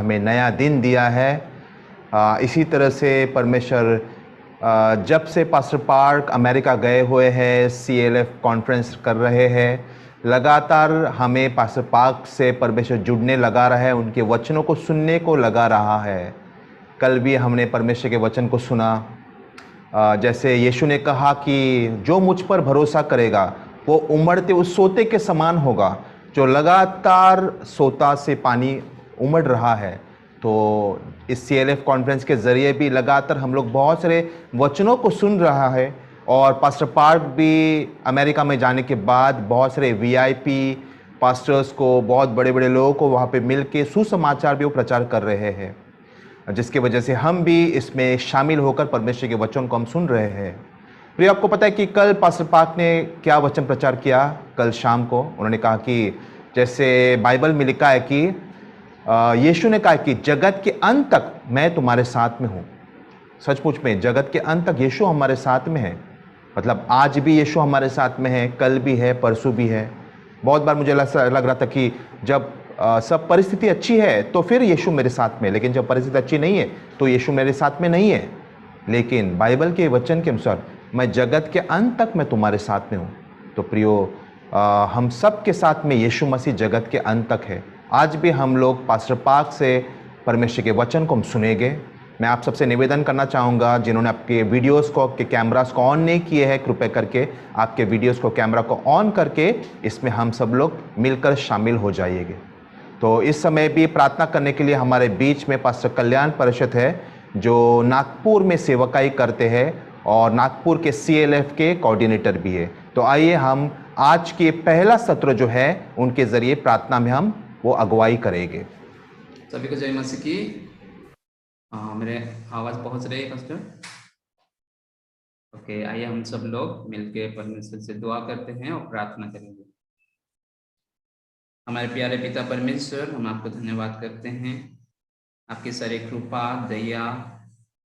हमें नया दिन दिया है। इसी तरह से परमेश्वर जब से पास्टर पार्क अमेरिका गए हुए हैं, CLF कॉन्फ्रेंस कर रहे हैं, लगातार हमें पास्टर पार्क से परमेश्वर जुड़ने लगा रहा है, उनके वचनों को सुनने को लगा रहा है। कल भी हमने परमेश्वर के वचन को सुना। जैसे यीशु ने कहा कि जो मुझ पर भरोसा करेगा वो उमड़ते उस सोते के समान होगा जो लगातार सोता से पानी उमड़ रहा है। तो इस CLF कॉन्फ्रेंस के ज़रिए भी लगातार हम लोग बहुत सारे वचनों को सुन रहा है। और पास्टर पार्क भी अमेरिका में जाने के बाद बहुत सारे VIP पास्टर्स को, बहुत बड़े बड़े लोगों को वहाँ पे मिल के सुसमाचार भी वो प्रचार कर रहे हैं, जिसकी वजह से हम भी इसमें शामिल होकर परमेश्वर के वचन को हम सुन रहे हैं। प्रिय, आपको पता है कि कल पास्टर पार्क ने क्या वचन प्रचार किया? कल शाम को उन्होंने कहा कि जैसे बाइबल में लिखा है कि यीशु ने कहा कि जगत के अंत तक मैं तुम्हारे साथ में हूँ। सचमुच में जगत के अंत तक यीशु हमारे साथ में है। मतलब आज भी यीशु हमारे साथ में है, कल भी है, परसों भी है। बहुत बार मुझे लग रहा था कि जब सब परिस्थिति अच्छी है तो फिर यीशु मेरे साथ में, लेकिन जब परिस्थिति अच्छी नहीं है तो यीशु मेरे साथ में नहीं है। लेकिन बाइबल के वचन के अनुसार मैं जगत के अंत तक मैं तुम्हारे साथ में हूँ। तो प्रियो, हम सब के साथ में यीशु मसीह जगत के अंत तक है। आज भी हम लोग पास्टर पार्क से परमेश्वर के वचन को हम सुनेंगे। मैं आप सबसे निवेदन करना चाहूँगा, जिन्होंने आपके वीडियोस को, आपके कैमरास को ऑन नहीं किए हैं, कृपया करके आपके वीडियोस को, कैमरा को ऑन करके इसमें हम सब लोग मिलकर शामिल हो जाइएगा। तो इस समय भी प्रार्थना करने के लिए हमारे बीच में पास्टर कल्याण परिषद है, जो नागपुर में सेवकाई करते हैं और नागपुर के CLF के कोऑर्डिनेटर भी है। तो आइए हम आज के पहला सत्र जो है उनके जरिए प्रार्थना में हम वो अगुवाई करेंगे। सभी को जय मसीह की। मेरे आवाज पहुंच रही है पास्टर? ओके, आइए हम सब लोग मिलके परमेश्वर से दुआ करते हैं और प्रार्थना करेंगे। हमारे प्यारे पिता परमेश्वर, हम आपको धन्यवाद करते हैं। आपकी सारी कृपा, दया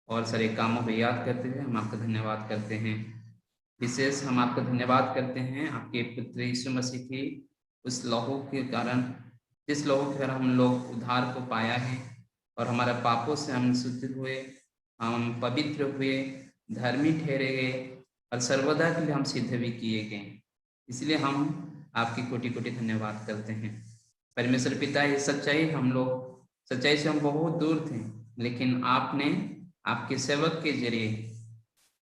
और सारे कामों को याद करते हुए हम आपका धन्यवाद करते हैं। विशेष हम आपका धन्यवाद करते हैं आपके पुत्र यीशु मसीह की उस लहू के कारण, जिस लहू के कारण हम लोग उद्धार को पाया है और हमारा पापों से हम शुद्ध हुए, हम पवित्र हुए, धर्मी ठहरे गए और सर्वदा के लिए हम सिद्ध भी किए गए। इसलिए हम आपकी कोटि कोटि धन्यवाद करते हैं परमेश्वर पिता। ये सच्चाई, हम लोग सच्चाई से हम बहुत दूर थे, लेकिन आपने आपके सेवक के जरिए,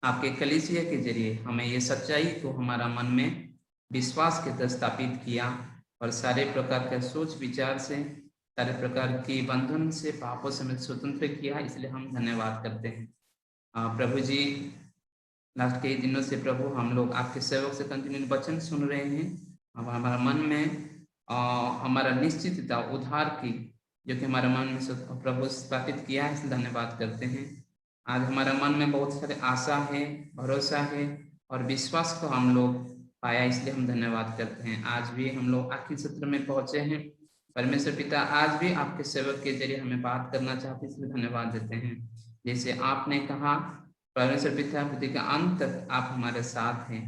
आपके कलीसिया के जरिए हमें ये सच्चाई को हमारा मन में विश्वास के तहत स्थापित किया और सारे प्रकार के सोच विचार से, सारे प्रकार की बंधन से, पापों से हमें स्वतंत्र किया। इसलिए हम धन्यवाद करते हैं प्रभु जी। लास्ट के दिनों से प्रभु हम लोग आपके सेवक से कंटिन्यू वचन सुन रहे हैं। अब हमारा मन में हमारा निश्चित था उद्धार की, जो कि हमारे मन में प्रभु स्थापित किया है, इसलिए धन्यवाद करते हैं। आज हमारे मन में बहुत सारे आशा है, भरोसा है और विश्वास को हम लोग पाया, इसलिए हम धन्यवाद करते हैं। आज भी हम लोग आखिरी सत्र में पहुंचे हैं परमेश्वर पिता। आज भी आपके सेवक के जरिए हमें बात करना चाहते हैं, इसलिए धन्यवाद देते हैं। जैसे आपने कहा परमेश्वर पिता, बुद्धि का अंत तक आप हमारे साथ हैं।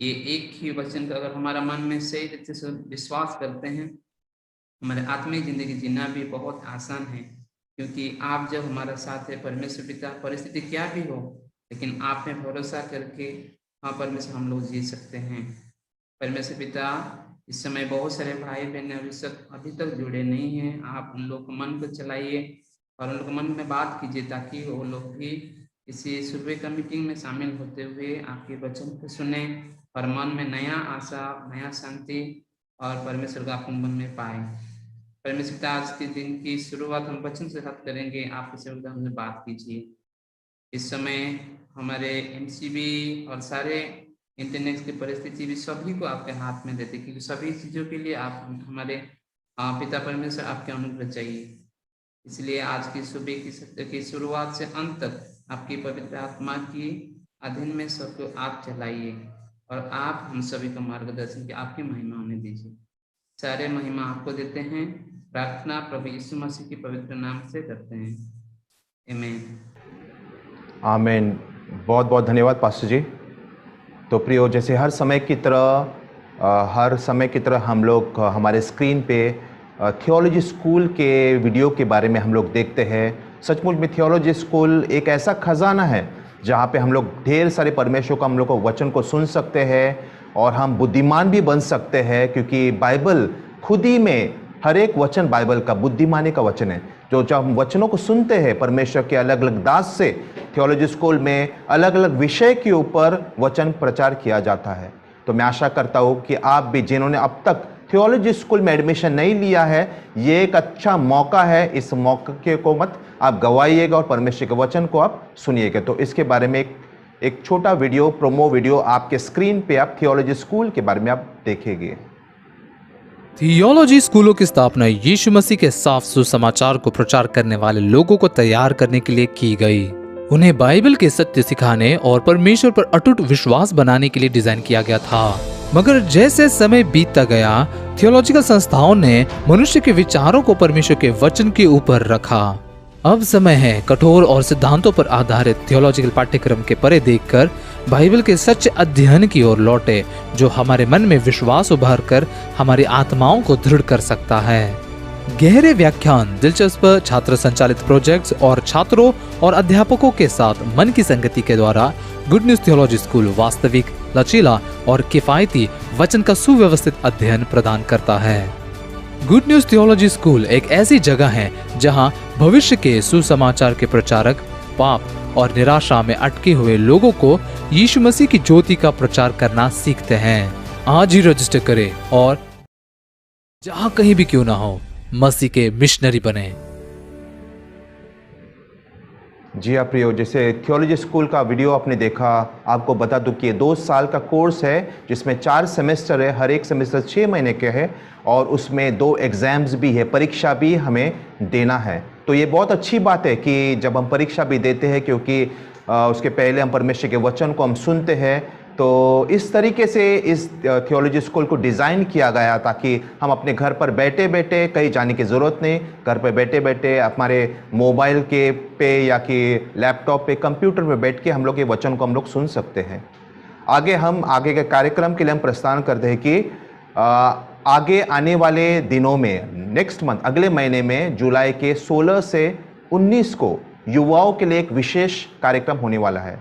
ये एक ही वचन का अगर हमारा मन में सही रीति से विश्वास करते हैं, हमारे आत्मिक जिंदगी जीना भी बहुत आसान है, क्योंकि आप जब हमारा साथ है परमेश्वर पिता, परिस्थिति क्या भी हो, लेकिन आप में भरोसा करके हाँ परमेश्वर हम लोग जी सकते हैं। परमेश्वर पिता, इस समय बहुत सारे भाई बहन अभी तक जुड़े नहीं हैं। आप उन लोग को मन को चलाइए और उन लोग मन में बात कीजिए, ताकि वो लोग भी इसी सुबह का मीटिंग में शामिल होते हुए आपके वचन को सुने और मन में नया आशा, नया शांति और परमेश्वर का अपन मन में पाए। परमेश्वर पिता, आज के दिन की शुरुआत हम वचन से साथ करेंगे। आपके सेवक हमसे बात कीजिए। इस समय हमारे MCB और सारे इंटरनेट की परिस्थिति भी सभी को आपके हाथ में देते, क्योंकि सभी चीज़ों के लिए आप हमारे पिता परमेश्वर आपके अनुग्रह चाहिए। इसलिए आज की सुबह की सत्य की शुरुआत से अंत तक आपकी पवित्र आत्मा की अधीन में सबको आप चलाइए और आप हम सभी को मार्गदर्शन की आपकी महिमा होने दीजिए। सारे महिमा आपको देते हैं। प्रार्थना प्रभु यीशु मसीह के पवित्र नाम से करते हैं, आमीन। आमीन। बहुत बहुत धन्यवाद पास्टर जी। तो प्रियो, जैसे हर समय की तरह हम लोग हमारे स्क्रीन पे थियोलॉजी स्कूल के वीडियो के बारे में हम लोग देखते हैं। सचमुच में थियोलॉजी स्कूल एक ऐसा खजाना है जहाँ पे हम लोग ढेर सारे परमेश्वर को हम लोग को वचन को सुन सकते हैं और हम बुद्धिमान भी बन सकते हैं, क्योंकि बाइबल खुद ही में हर एक वचन बाइबल का बुद्धिमानी का वचन है। जो जब हम वचनों को सुनते हैं परमेश्वर के अलग अलग दास से, थियोलॉजी स्कूल में अलग अलग विषय के ऊपर वचन प्रचार किया जाता है। तो मैं आशा करता हूँ कि आप भी जिन्होंने अब तक थियोलॉजी स्कूल में एडमिशन नहीं लिया है, ये एक अच्छा मौका है। इस मौके को मत आप गवाइएगा और परमेश्वर के वचन को आप सुनिएगा। तो इसके बारे में एक छोटा वीडियो, प्रोमो वीडियो आपके स्क्रीन पे आप थियोलॉजी स्कूल के बारे में आप देखेंगे। थियोलॉजी स्कूलों की स्थापना यीशु मसीह के साफ सुसमाचार को प्रचार करने वाले लोगों को तैयार करने के लिए की गई। उन्हें बाइबल के सत्य सिखाने और परमेश्वर पर अटूट विश्वास बनाने के लिए डिजाइन किया गया था। मगर जैसे समय बीतता गया, थियोलॉजिकल संस्थाओं ने मनुष्य के विचारों को परमेश्वर के वचन के ऊपर रखा। अब समय है कठोर और सिद्धांतों पर आधारित थियोलॉजिकल पाठ्यक्रम के परे देखकर बाइबल के सच्चे अध्ययन की ओर लौटे, जो हमारे मन में विश्वास उभार कर हमारी आत्माओं को दृढ़ कर सकता है। गहरे व्याख्यान, दिलचस्प छात्र संचालित प्रोजेक्ट्स और छात्रों और अध्यापकों के साथ मन की संगति के द्वारा गुड न्यूज थियोलॉजी स्कूल वास्तविक, लचीला और किफायती वचन का सुव्यवस्थित अध्ययन प्रदान करता है। गुड न्यूज थियोलॉजी स्कूल एक ऐसी जगह है जहां भविष्य के सुसमाचार के प्रचारक पाप और निराशा में अटके हुए लोगों को यीशु मसीह की ज्योति का प्रचार करना सीखते हैं। आज ही रजिस्टर करें और जहां कहीं भी क्यों ना हो, मसीह के मिशनरी बने। जी हाँ प्रियो, जैसे थियोलॉजी स्कूल का वीडियो आपने देखा, आपको बता दूं कि ये 2 साल का कोर्स है जिसमें 4 सेमेस्टर है, हर एक सेमेस्टर 6 महीने के है और उसमें 2 एग्ज़ाम्स भी है, परीक्षा भी हमें देना है। तो ये बहुत अच्छी बात है कि जब हम परीक्षा भी देते हैं, क्योंकि उसके पहले हम परमेश्वर के वचन को हम सुनते हैं। तो इस तरीके से इस थियोलॉजी स्कूल को डिज़ाइन किया गया ताकि हम अपने घर पर बैठे बैठे, कहीं जाने की ज़रूरत नहीं, घर पर बैठे बैठे हमारे मोबाइल के पे या कि लैपटॉप पे, कंप्यूटर पे बैठ के हम लोग ये वचन को हम लोग सुन सकते हैं। आगे के कार्यक्रम के लिए हम प्रस्थान करते हैं कि आगे आने वाले दिनों में, नेक्स्ट मंथ, अगले महीने में जुलाई के 16 से 19 को युवाओं के लिए एक विशेष कार्यक्रम होने वाला है।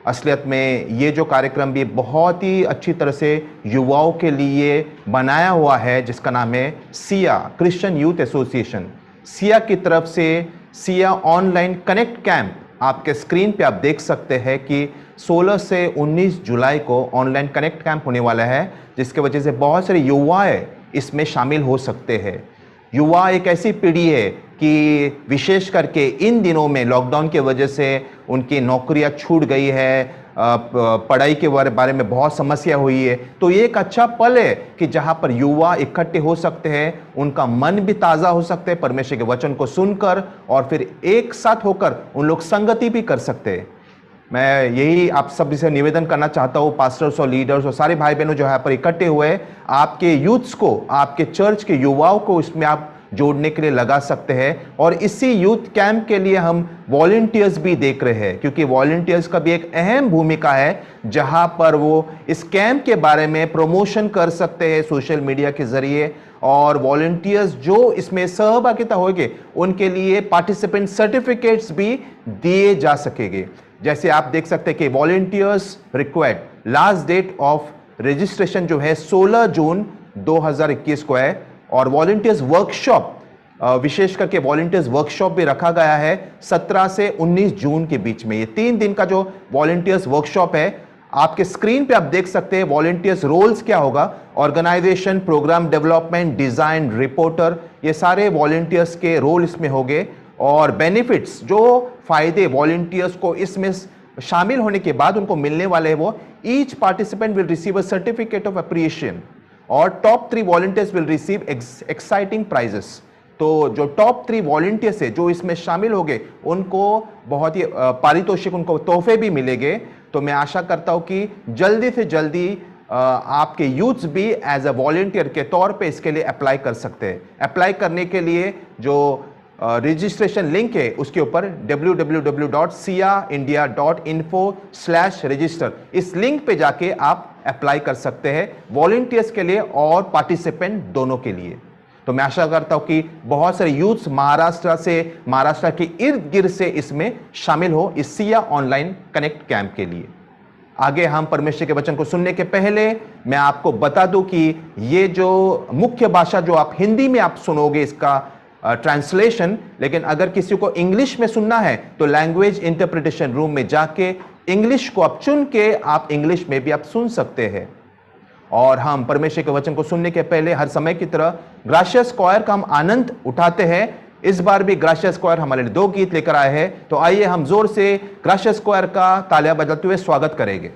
असलियत में ये जो कार्यक्रम भी बहुत ही अच्छी तरह से युवाओं के लिए बनाया हुआ है, जिसका नाम है Siya, Christian youth association. Siya की तरफ से सिया ऑनलाइन कनेक्ट कैंप आपके स्क्रीन पे आप देख सकते हैं कि 16 से 19 जुलाई को ऑनलाइन कनेक्ट कैंप होने वाला है, जिसके वजह से बहुत सारे युवाएं इसमें शामिल हो सकते हैं। युवा एक ऐसी पीढ़ी है कि विशेष करके इन दिनों में लॉकडाउन की वजह से उनकी नौकरियां छूट गई है, पढ़ाई के बारे में बहुत समस्या हुई है। तो ये एक अच्छा पल है कि जहां पर युवा इकट्ठे हो सकते हैं, उनका मन भी ताज़ा हो सकते हैं परमेश्वर के वचन को सुनकर, और फिर एक साथ होकर उन लोग संगति भी कर सकते हैं। मैं यही आप सब से निवेदन करना चाहता हूँ, पास्टर्स और लीडर्स और सारे भाई बहनों जो यहाँ पर इकट्ठे हुए, आपके यूथ्स को, आपके चर्च के युवाओं को इसमें आप जोड़ने के लिए लगा सकते हैं। और इसी यूथ कैंप के लिए हम वॉलंटियर्स भी देख रहे हैं, क्योंकि वॉलंटियर्स का भी एक अहम भूमिका है, जहां पर वो इस कैंप के बारे में प्रमोशन कर सकते हैं सोशल मीडिया के जरिए। और वॉलंटियर्स जो इसमें सहभागिता होंगे उनके लिए पार्टिसिपेंट सर्टिफिकेट्स भी दिए जा सकेंगे। जैसे आप देख सकते हैं कि volunteers required, last date of registration जो है 16 जून 2021 को है। और वॉलंटियर्स वर्कशॉप, विशेष करके वॉलंटियर्स वर्कशॉप भी रखा गया है 17 से 19 जून के बीच में। ये 3 दिन का जो वॉलंटियर्स वर्कशॉप है, आपके स्क्रीन पे आप देख सकते हैं वॉलंटियर्स रोल्स क्या होगा, organisation, programme development, design, reporter, ये सारे वॉलंटियर्स के रोल इसमें होंगे। और बेनिफिट्स, जो फायदे वॉलंटियर्स को इसमें शामिल होने के बाद उनको मिलने वाले हैं, वो each participant will receive a certificate of appreciation और top 3 volunteers will receive exciting prizes. तो जो टॉप 3 वॉलंटियर्स है जो इसमें शामिल हो गए, उनको बहुत ही पारितोषिक, उनको तोहफे भी मिलेंगे। तो मैं आशा करता हूं कि जल्दी से जल्दी आपके यूथ्स भी एज अ वॉलंटियर के तौर पे इसके लिए अप्लाई कर सकते हैं। अप्लाई करने के लिए जो रजिस्ट्रेशन लिंक है उसके ऊपर www.siaindia.info/register, इस लिंक पे जाके आप अप्लाई कर सकते हैं वॉलंटियर्स के लिए और पार्टिसिपेंट दोनों के लिए। तो मैं आशा करता हूं कि बहुत सारे यूथ्स महाराष्ट्र के इर्द गिर्द से इसमें शामिल हो इस सिया ऑनलाइन कनेक्ट कैंप के लिए। आगे हम परमेश्वर के वचन को सुनने के पहले मैं आपको बता दूं कि ये जो मुख्य भाषा जो आप हिंदी में आप सुनोगे इसका ट्रांसलेशन, लेकिन अगर किसी को इंग्लिश में सुनना है तो लैंग्वेज इंटरप्रिटेशन रूम में जाके इंग्लिश को आप चुन के आप इंग्लिश में भी आप सुन सकते हैं। और हम परमेश्वर के वचन को सुनने के पहले हर समय की तरह ग्राशियस क्वायर का हम आनंद उठाते हैं। इस बार भी ग्राशियस क्वायर हमारे लिए 2 गीत लेकर आए हैं, तो आइए हम जोर से ग्राशियस क्वायर का तालियां बजाते हुए स्वागत करेंगे।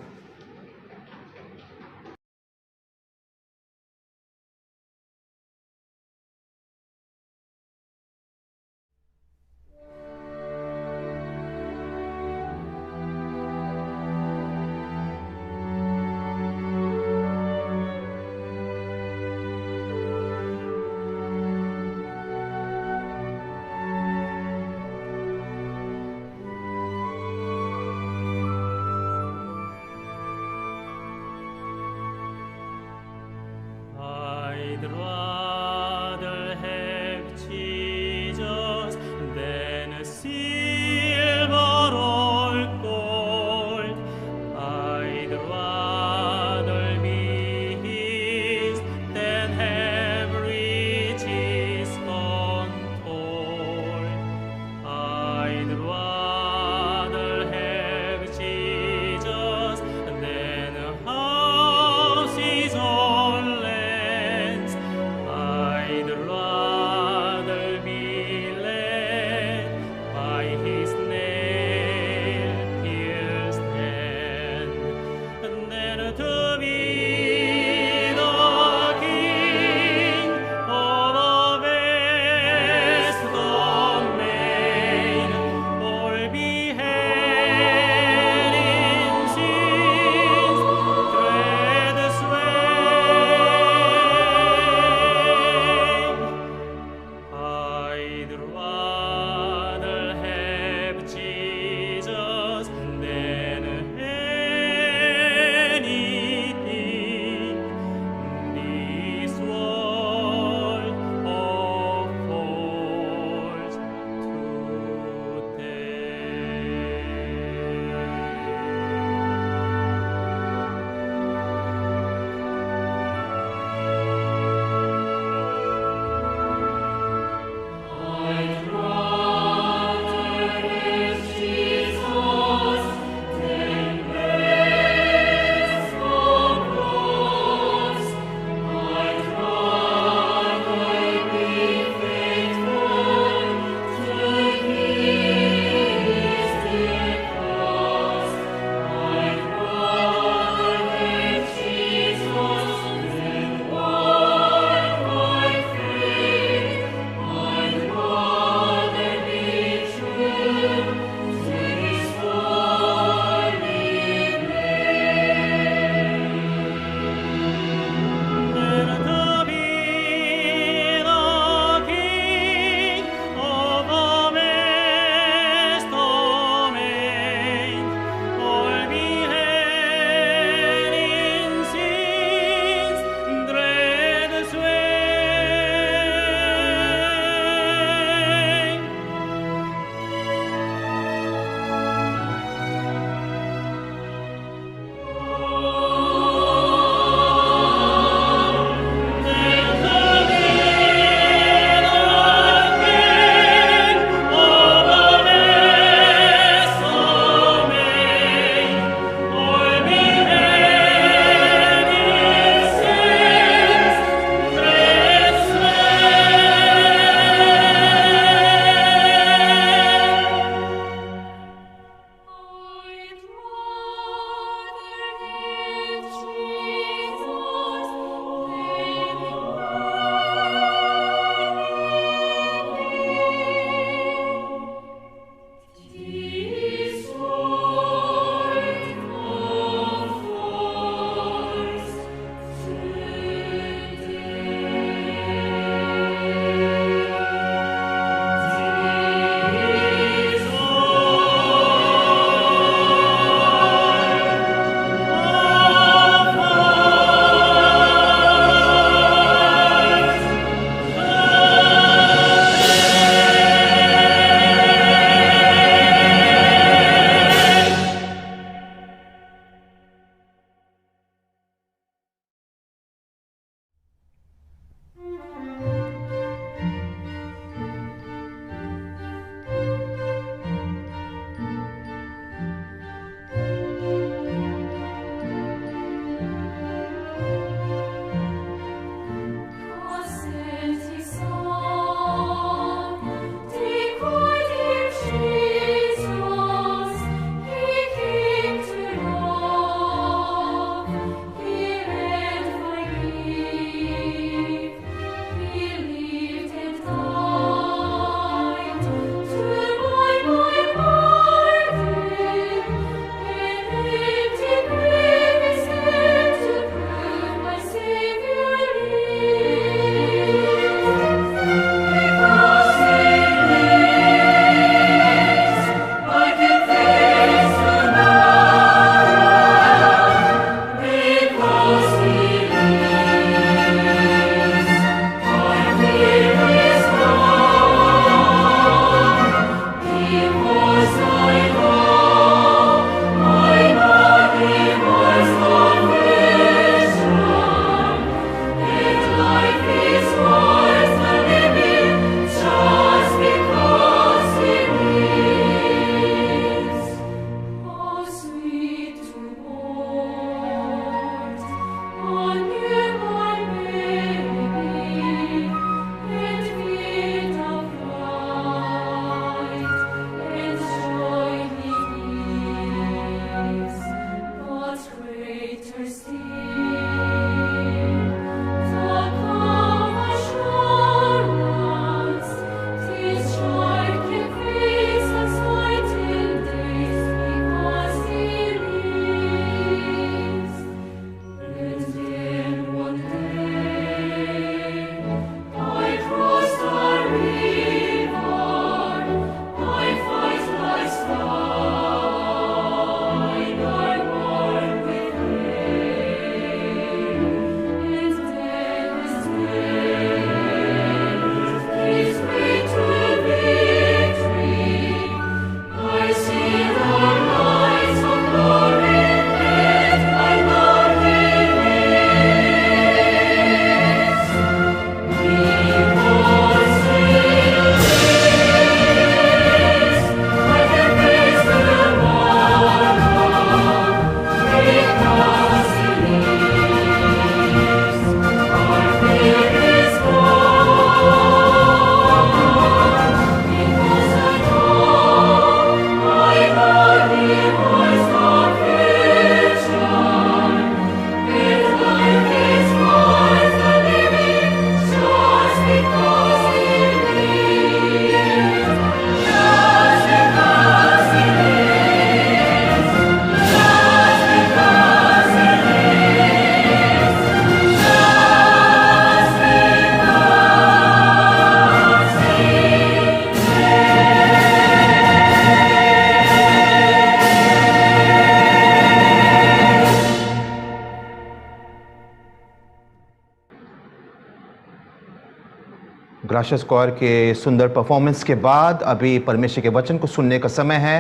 राशस कौर के सुंदर परफॉर्मेंस के बाद अभी परमेश्वर के वचन को सुनने का समय है।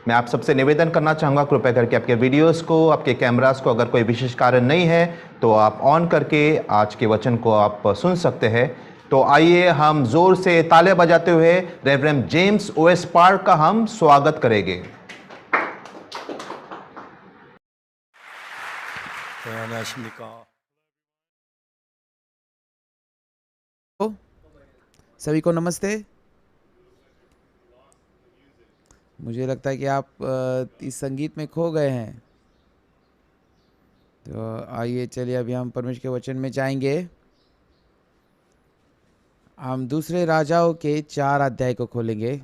मैं आप सबसे निवेदन करना चाहूँगा, कृपया करके आपके वीडियोस को, आपके कैमरास को, अगर कोई विशेष कारण नहीं है तो आप ऑन करके आज के वचन को आप सुन सकते हैं। तो आइए हम जोर से ताले बजाते हुए रेवरेंड जेम्स ओएस पार्क का हम स्वागत करेंगे। 안녕하십니까. सभी को नमस्ते। मुझे लगता है कि आप इस संगीत में खो गए हैं। तो आइए चलिए अभी हम परमेश्वर के वचन में जाएंगे। हम दूसरे राजाओं के 4 अध्याय को खोलेंगे।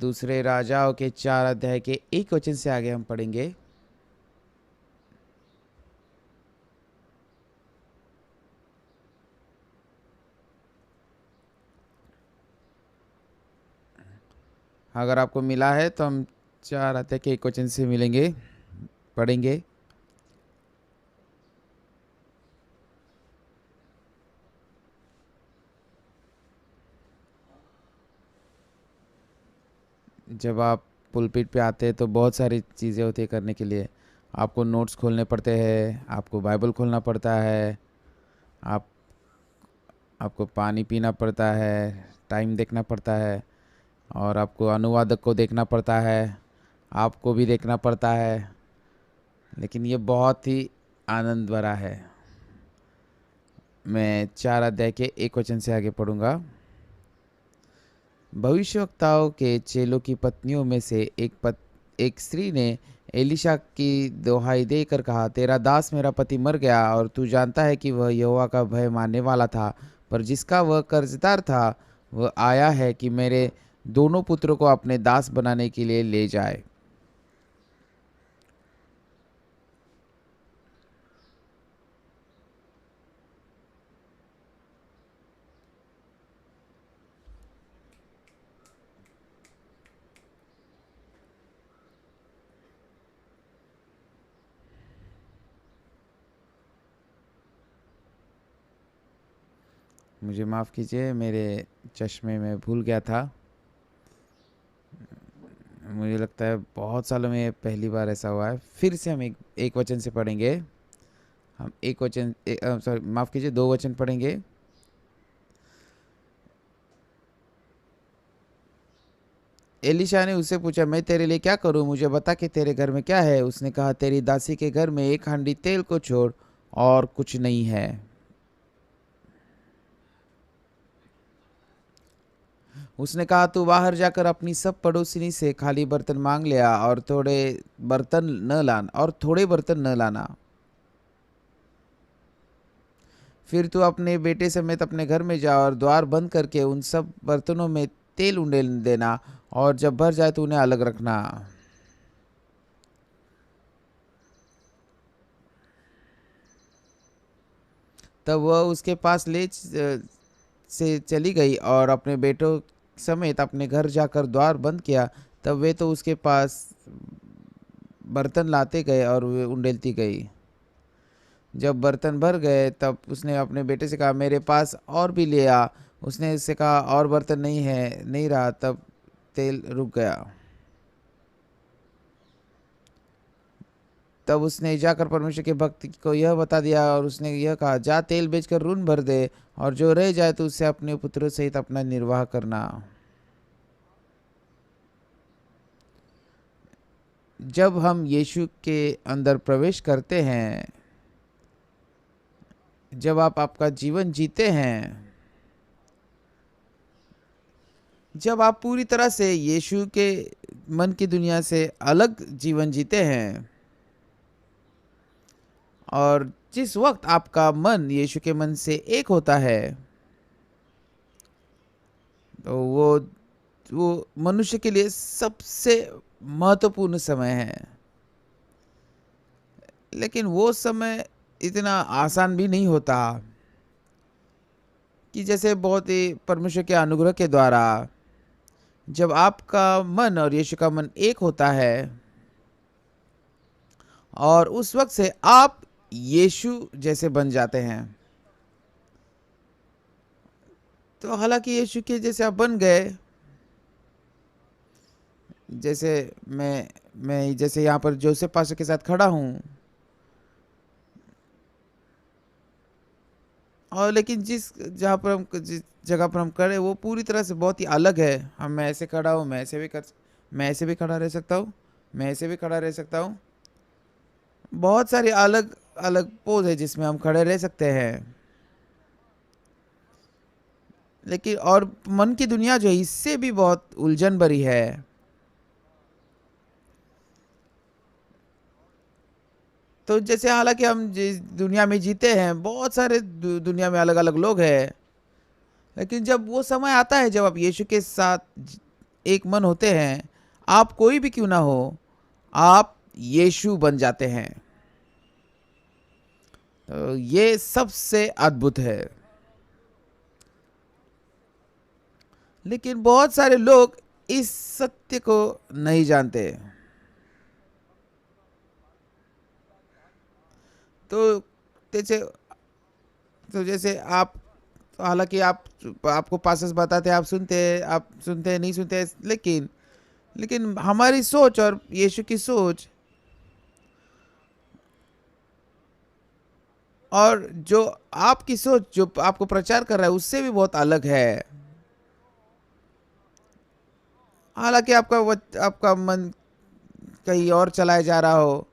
दूसरे राजाओं के 4 अध्याय के 1 वचन से आगे हम पढ़ेंगे। अगर आपको मिला है तो हम 4 अध्याय के 1 वचन से मिलेंगे, पढ़ेंगे। जब आप पुलपिट पे आते हैं तो बहुत सारी चीज़ें होती है करने के लिए। आपको नोट्स खोलने पड़ते हैं, आपको बाइबल खोलना पड़ता है, आपको पानी पीना पड़ता है, टाइम देखना पड़ता है, और आपको अनुवादक को देखना पड़ता है, आपको भी देखना पड़ता है। लेकिन ये बहुत ही आनंद भरा है। मैं 4 अध्याय के 1 वचन से आगे पढ़ूंगा। भविष्यवक्ताओं के चेलों की पत्नियों में से एक स्त्री ने एलिशा की दोहाई देकर कहा, तेरा दास मेरा पति मर गया और तू जानता है कि वह यहोवा का भय मानने वाला था, पर जिसका वह कर्जदार था वह आया है कि मेरे दोनों पुत्रों को अपने दास बनाने के लिए ले जाए। मुझे माफ़ कीजिए, मेरे चश्मे में भूल गया था। मुझे लगता है बहुत सालों में पहली बार ऐसा हुआ है। फिर से हम एक वचन से पढ़ेंगे। हम एक वचन सॉरी माफ़ कीजिए 2 वचन पढ़ेंगे। एलिशा ने उससे पूछा, मैं तेरे लिए क्या करूं? मुझे बता कि तेरे घर में क्या है। उसने कहा, तेरी दासी के घर में 1 हांडी तेल को छोड़ और कुछ नहीं है। उसने कहा, तू बाहर जाकर अपनी सब पड़ोसिनी से खाली बर्तन मांग लिया और थोड़े बर्तन न लाना। फिर तू अपने बेटे समेत अपने घर में जा और द्वार बंद करके उन सब बर्तनों में तेल उंडेल देना, और जब भर जाए तो उन्हें अलग रखना। तब वह उसके पास से चली गई और अपने बेटों समेत अपने घर जाकर द्वार बंद किया। तब वे तो उसके पास बर्तन लाते गए और वे उंडेलती गई। जब बर्तन भर गए तब उसने अपने बेटे से कहा, मेरे पास और भी ले आ। उसने उससे कहा, और बर्तन नहीं रहा। तब तेल रुक गया। तब उसने जाकर परमेश्वर के भक्त को यह बता दिया और उसने यह कहा, जा तेल बेचकर ऋण भर दे, और जो रह जाए तो उससे अपने पुत्रों सहित अपना निर्वाह करना। जब हम यीशु के अंदर प्रवेश करते हैं, जब आप आपका जीवन जीते हैं, जब आप पूरी तरह से यीशु के मन की दुनिया से अलग जीवन जीते हैं, और जिस वक्त आपका मन यीशु के मन से एक होता है, तो वो मनुष्य के लिए सबसे महत्वपूर्ण समय है। लेकिन वो समय इतना आसान भी नहीं होता कि जैसे बहुत ही परमेश्वर के अनुग्रह के द्वारा जब आपका मन और यीशु का मन एक होता है, और उस वक्त से आप यीशु जैसे बन जाते हैं। तो हालांकि यीशु के जैसे आप बन गए, जैसे मैं जैसे यहाँ पर जोसेफ पास्टर के साथ खड़ा हूँ, और लेकिन जिस जगह पर हम खड़े वो पूरी तरह से बहुत ही अलग है। मैं ऐसे खड़ा हूँ, मैं ऐसे भी खड़ा रह सकता हूँ, मैं ऐसे भी खड़ा रह सकता हूँ। बहुत सारी अलग अलग पोज है जिसमें हम खड़े रह सकते हैं। लेकिन और मन की दुनिया जो है इससे भी बहुत उलझन भरी है। तो जैसे हालांकि हम जिस दुनिया में जीते हैं, बहुत सारे दुनिया में अलग अलग लोग हैं, लेकिन जब वो समय आता है जब आप यीशु के साथ एक मन होते हैं, आप कोई भी क्यों ना हो, आप यीशु बन जाते हैं। तो ये सबसे अद्भुत है। लेकिन बहुत सारे लोग इस सत्य को नहीं जानते। तो जैसे जैसे आप, हालांकि आपको पासेस बताते हैं, आप सुनते हैं, नहीं सुनते, लेकिन हमारी सोच और यीशु की सोच और जो आपकी सोच जो आपको प्रचार कर रहा है उससे भी बहुत अलग है। हालांकि आपका मन कहीं और चलाया जा रहा हो,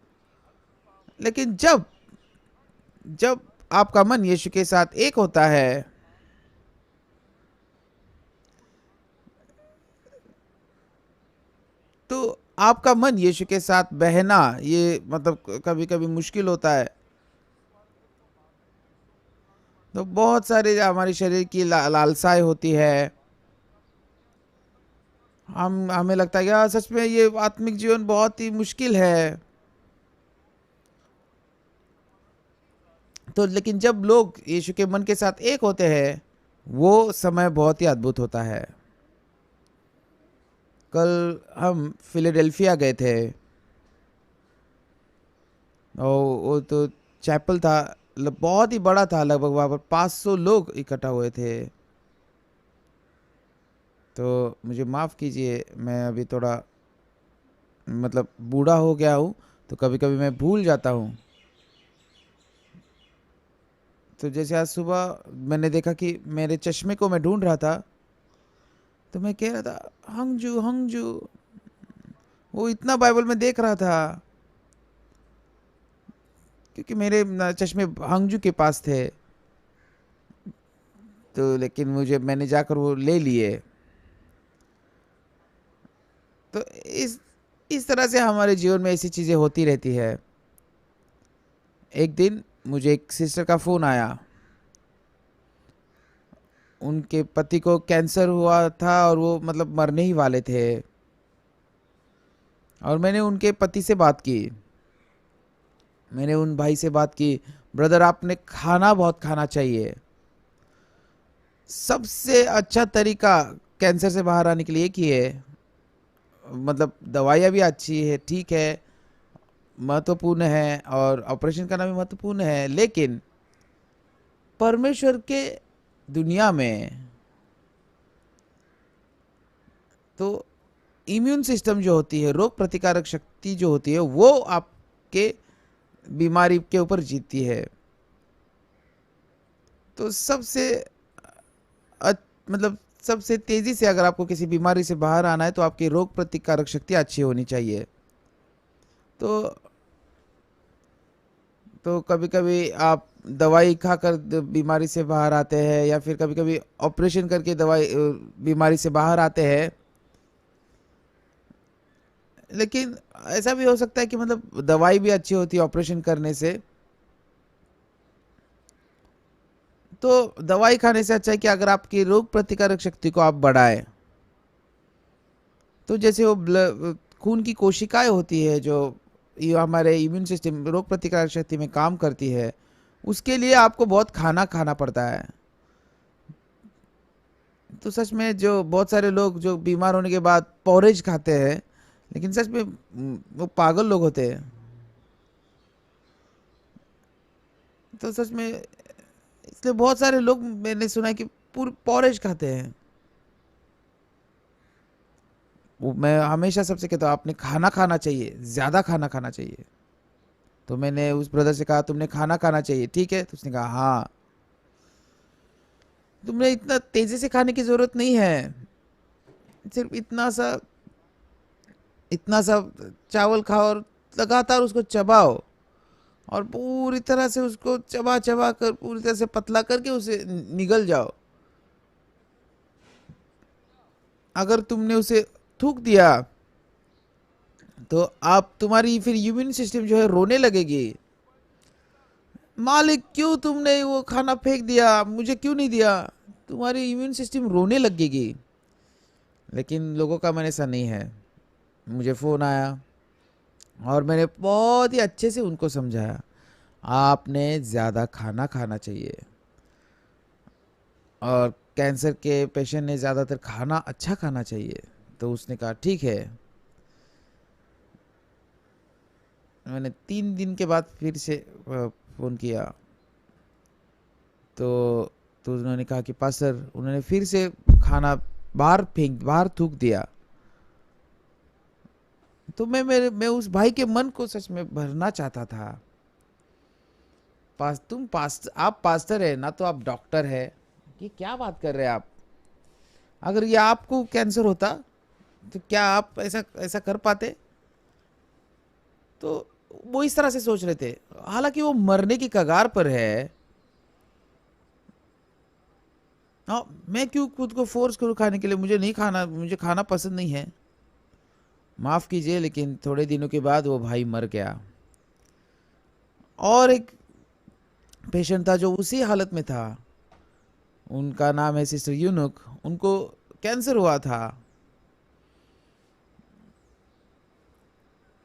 लेकिन जब जब आपका मन यीशु के साथ एक होता है, तो आपका मन यीशु के साथ बहना ये मतलब कभी कभी मुश्किल होता है। तो बहुत सारे हमारे शरीर की लालसाएं होती है। हमें लगता है यार सच में ये आत्मिक जीवन बहुत ही मुश्किल है। तो लेकिन जब लोग यीशु के मन के साथ एक होते हैं, वो समय बहुत ही अद्भुत होता है। कल हम फिलाडेल्फिया गए थे, और वो तो चैपल था, बहुत ही बड़ा था, लगभग वहाँ पर 500 लोग इकट्ठा हुए थे। तो मुझे माफ़ कीजिए, मैं अभी थोड़ा मतलब बूढ़ा हो गया हूँ, तो कभी कभी मैं भूल जाता हूँ। तो जैसे आज सुबह मैंने देखा कि मेरे चश्मे को मैं ढूंढ रहा था, तो मैं कह रहा था हंगजू हंगजू, वो इतना बाइबल में देख रहा था क्योंकि मेरे चश्मे हंगजू के पास थे। तो लेकिन मैंने जाकर वो ले लिए। तो इस तरह से हमारे जीवन में ऐसी चीज़ें होती रहती है। एक दिन मुझे एक सिस्टर का फ़ोन आया, उनके पति को कैंसर हुआ था और वो मतलब मरने ही वाले थे। और मैंने उनके पति से बात की, मैंने उन भाई से बात की, ब्रदर आपने खाना बहुत खाना चाहिए। सबसे अच्छा तरीका कैंसर से बाहर आने के लिए एक ही है, मतलब दवाइयाँ भी अच्छी है, ठीक है, महत्वपूर्ण है, और ऑपरेशन करना भी महत्वपूर्ण है, लेकिन परमेश्वर के दुनिया में तो इम्यून सिस्टम जो होती है, रोग प्रतिकारक शक्ति जो होती है, वो आपके बीमारी के ऊपर जीतती है। तो मतलब सबसे तेज़ी से अगर आपको किसी बीमारी से बाहर आना है तो आपकी रोग प्रतिकारक शक्ति अच्छी होनी चाहिए। तो कभी कभी आप दवाई खाकर बीमारी से बाहर आते हैं, या फिर कभी कभी ऑपरेशन करके बीमारी से बाहर आते हैं। लेकिन ऐसा भी हो सकता है कि मतलब दवाई भी अच्छी होती है ऑपरेशन करने से। तो दवाई खाने से अच्छा है कि अगर आपकी रोग प्रतिकारक शक्ति को आप बढ़ाएं, तो जैसे वो खून की कोशिकाएं होती है जो ये हमारे इम्यून सिस्टम रोग प्रतिकारक शक्ति में काम करती है, उसके लिए आपको बहुत खाना खाना पड़ता है। तो सच में जो बहुत सारे लोग जो बीमार होने के बाद पॉरेज खाते हैं, लेकिन सच में वो पागल लोग होते हैं। तो सच में इसलिए बहुत सारे लोग मैंने सुना है कि पूरी पॉरेज खाते हैं। वो मैं हमेशा सबसे कहता हूँ आपने खाना खाना चाहिए, ज़्यादा खाना खाना चाहिए। तो मैंने उस ब्रदर से कहा तुमने खाना खाना चाहिए, ठीक है? तो उसने कहा हाँ। तुमने इतना तेजी से खाने की ज़रूरत नहीं है, सिर्फ इतना सा चावल खाओ और लगातार उसको चबाओ और पूरी तरह से उसको चबा चबा कर पूरी तरह से पतला करके उसे निगल जाओ। अगर तुमने उसे थूक दिया तो आप तुम्हारी फिर इम्यून सिस्टम जो है रोने लगेगी, मालिक क्यों तुमने वो खाना फेंक दिया, मुझे क्यों नहीं दिया। तुम्हारी इम्यून सिस्टम रोने लगेगी। लेकिन लोगों का मन ऐसा नहीं है। मुझे फ़ोन आया और मैंने बहुत ही अच्छे से उनको समझाया आपने ज़्यादा खाना खाना चाहिए, और कैंसर के पेशेंट ने ज़्यादातर खाना अच्छा खाना चाहिए। तो उसने कहा ठीक है। मैंने 3 दिन के बाद फिर से फ़ोन किया तो उन्होंने कहा कि पास्टर उन्होंने फिर से खाना बाहर थूक दिया। तो मैं उस भाई के मन को सच में भरना चाहता था। आप पास्टर है ना, तो आप डॉक्टर है, ये क्या बात कर रहे हैं आप। अगर ये आपको कैंसर होता तो क्या आप ऐसा कर पाते। तो वो इस तरह से सोच रहे थे, हालांकि वो मरने की कगार पर है। हाँ, मैं क्यों खुद को फोर्स करूँ खाने के लिए, मुझे खाना पसंद नहीं है। माफ़ कीजिए, लेकिन थोड़े दिनों के बाद वो भाई मर गया। और एक पेशेंट था जो उसी हालत में था, उनका नाम है सिस्टर यूनुक, उनको कैंसर हुआ था।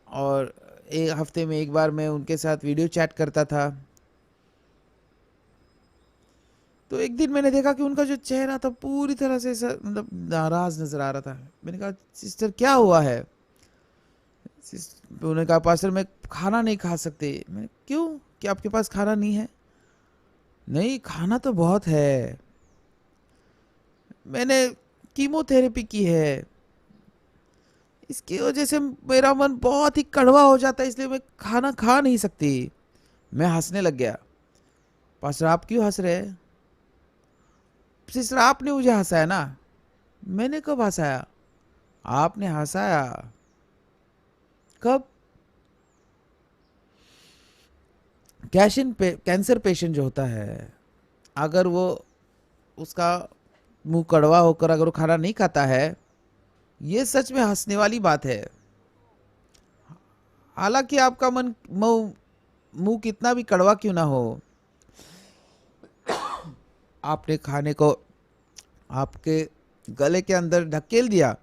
और एक हफ्ते में एक बार मैं उनके साथ वीडियो चैट करता था। तो एक दिन मैंने देखा कि उनका जो चेहरा था पूरी तरह से मतलब नाराज नजर आ रहा था। मैंने कहा सिस्टर क्या हुआ है। उन्होंने कहा पास्टर मैं खाना नहीं खा सकते। मैंने क्यों, क्या आपके पास खाना नहीं है। नहीं, खाना तो बहुत है, मैंने कीमोथेरेपी की है, इसकी वजह से मेरा मन बहुत ही कड़वा हो जाता है, इसलिए मैं खाना खा नहीं सकती। मैं हंसने लग गया। पास्टर आप क्यों हंस रहे हैं। सिस्टर आपने मुझे हंसाया ना। मैंने कब हंसाया। आपने हंसाया। कब। कैंसर पेशेंट जो होता है, अगर वो उसका मुंह कड़वा होकर अगर वो खाना नहीं खाता है, ये सच में हंसने वाली बात है। हालांकि आपका मुंह कितना भी कड़वा क्यों ना हो, आपने खाने को आपके गले के अंदर ढकेल दिया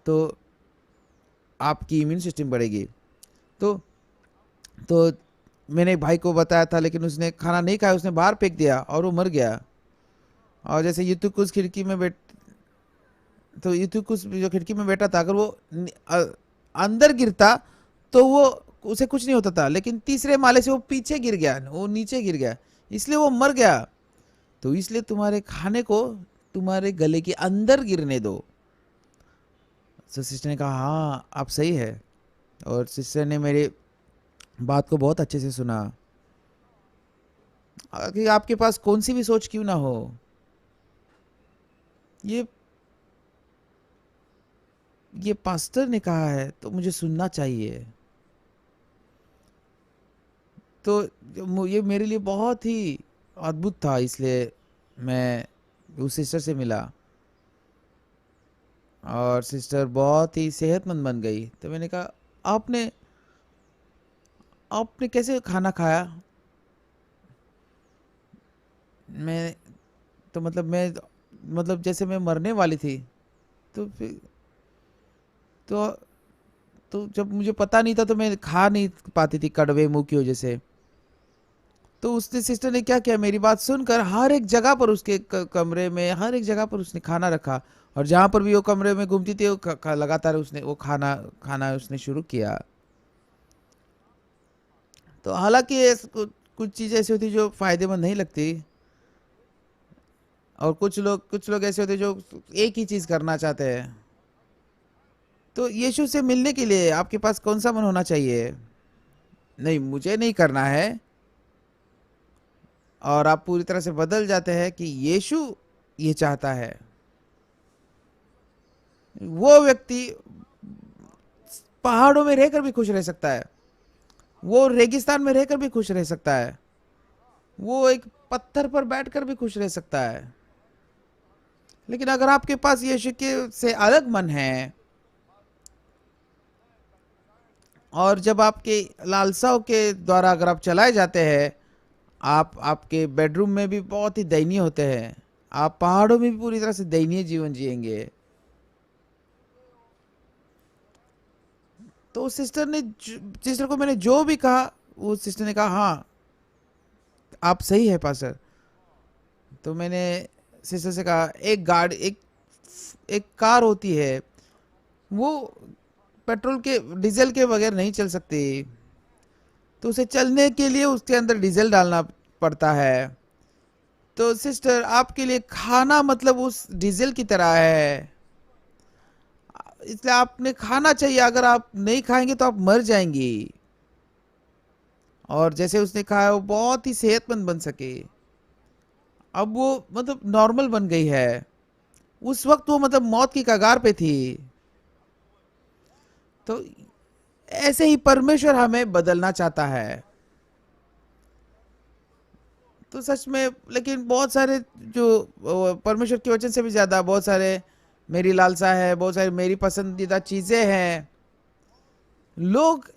तो आपकी इम्यून सिस्टम बढ़ेगी। तो मैंने एक भाई को बताया था, लेकिन उसने खाना नहीं खाया, उसने बाहर फेंक दिया और वो मर गया। और जैसे यूतुकुस यूतुकुस जो खिड़की में बैठा था, अगर वो अंदर गिरता तो वो उसे कुछ नहीं होता था, लेकिन तीसरे माले से वो पीछे गिर गया, वो नीचे गिर गया, इसलिए वो मर गया। तो इसलिए तुम्हारे खाने को तुम्हारे गले के अंदर गिरने दो। तो सिस्टर ने कहा हाँ आप सही है। और सिस्टर ने मेरे बात को बहुत अच्छे से सुना। कि आपके पास कौन सी भी सोच क्यों ना हो, ये पास्टर ने कहा है तो मुझे सुनना चाहिए। तो ये मेरे लिए बहुत ही अद्भुत था, इसलिए मैं उस सिस्टर से मिला और सिस्टर बहुत ही सेहतमंद बन गई। तो मैंने कहा आपने कैसे खाना खाया। मैं तो मतलब जैसे मैं मरने वाली थी। तो फिर तो जब मुझे पता नहीं था तो मैं खा नहीं पाती थी कड़वे मुंह की वजह से। तो उसने सिस्टर ने क्या किया, मेरी बात सुनकर हर एक जगह पर उसके कमरे में हर एक जगह पर उसने खाना रखा, और जहाँ पर भी वो कमरे में घूमती थी वो लगातार उसने वो खाना उसने शुरू किया। तो हालांकि कुछ चीज़ें ऐसी होती जो फ़ायदेमंद नहीं लगती, और कुछ लोग ऐसे होते हैं जो एक ही चीज़ करना चाहते हैं। तो यीशु से मिलने के लिए आपके पास कौन सा मन होना चाहिए? नहीं, मुझे नहीं करना है, और आप पूरी तरह से बदल जाते हैं कि यीशु ये चाहता है। वो व्यक्ति पहाड़ों में रहकर भी खुश रह सकता है, वो रेगिस्तान में रहकर भी खुश रह सकता है, वो एक पत्थर पर बैठकर भी खुश रह सकता है। लेकिन अगर आपके पास यीशु के से अलग मन है, और जब आपके लालसाओं के द्वारा अगर आप चलाए जाते हैं, आप आपके बेडरूम में भी बहुत ही दयनीय होते हैं, आप पहाड़ों में भी पूरी तरह से दयनीय जीवन जिएंगे। तो सिस्टर को मैंने जो भी कहा, वो सिस्टर ने कहा हाँ आप सही है पास्टर। तो मैंने सिस्टर से कहा एक कार होती है, वो पेट्रोल के डीजल के बगैर नहीं चल सकती, तो उसे चलने के लिए उसके अंदर डीजल डालना पड़ता है। तो सिस्टर आपके लिए खाना मतलब उस डीजल की तरह है, इसलिए आपने खाना चाहिए। अगर आप नहीं खाएंगे तो आप मर जाएंगी। और जैसे उसने कहा वो बहुत ही सेहतमंद बन सके। अब वो मतलब नॉर्मल बन गई है, उस वक्त वो मतलब मौत की कगार पे थी। तो ऐसे ही परमेश्वर हमें बदलना चाहता है। तो सच में, लेकिन बहुत सारे जो परमेश्वर के वचन से भी ज्यादा बहुत सारे मेरी लालसा है, बहुत सारी मेरी पसंदीदा चीजें हैं, लोग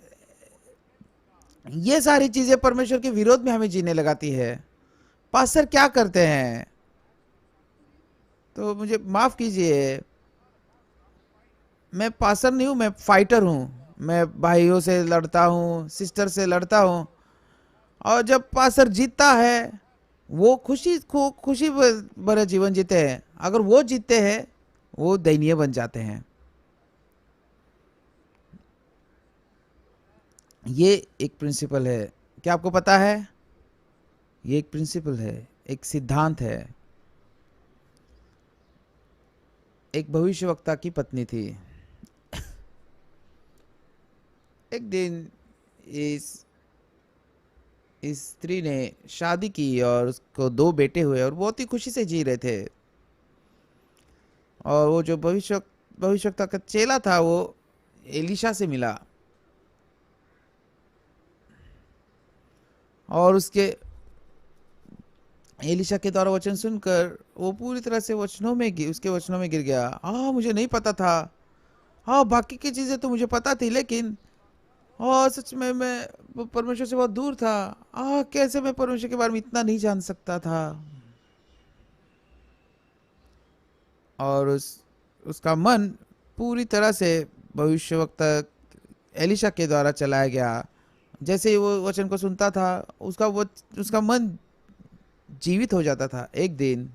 ये सारी चीजें परमेश्वर के विरोध में हमें जीने लगाती है। पास्टर क्या करते हैं? तो मुझे माफ कीजिए, मैं पास्टर नहीं हूं, मैं फाइटर हूं। मैं भाइयों से लड़ता हूं, सिस्टर से लड़ता हूं, और जब पास्टर जीतता है वो खुशी भरा जीवन जीते हैं। अगर वो जीतते हैं वो दयनीय बन जाते हैं। ये एक प्रिंसिपल है, क्या आपको पता है? ये एक प्रिंसिपल है, एक सिद्धांत है। एक भविष्यवक्ता की पत्नी थी। एक दिन इस स्त्री ने शादी की और उसको 2 बेटे हुए और बहुत ही खुशी से जी रहे थे। और वो जो भविष्यवक्ता का चेला था वो एलिशा से मिला, और उसके एलिशा के द्वारा वचन सुनकर वो पूरी तरह से उसके वचनों में गिर गया। मुझे नहीं पता था। बाकी की चीजें तो मुझे पता थी, लेकिन सच में मैं परमेश्वर से बहुत दूर था। कैसे मैं परमेश्वर के बारे में इतना नहीं जान सकता था। और उसका मन पूरी तरह से भविष्यवक्ता एलिशा के द्वारा चलाया गया। जैसे ही वो वचन को सुनता था, उसका मन जीवित हो जाता था। एक दिन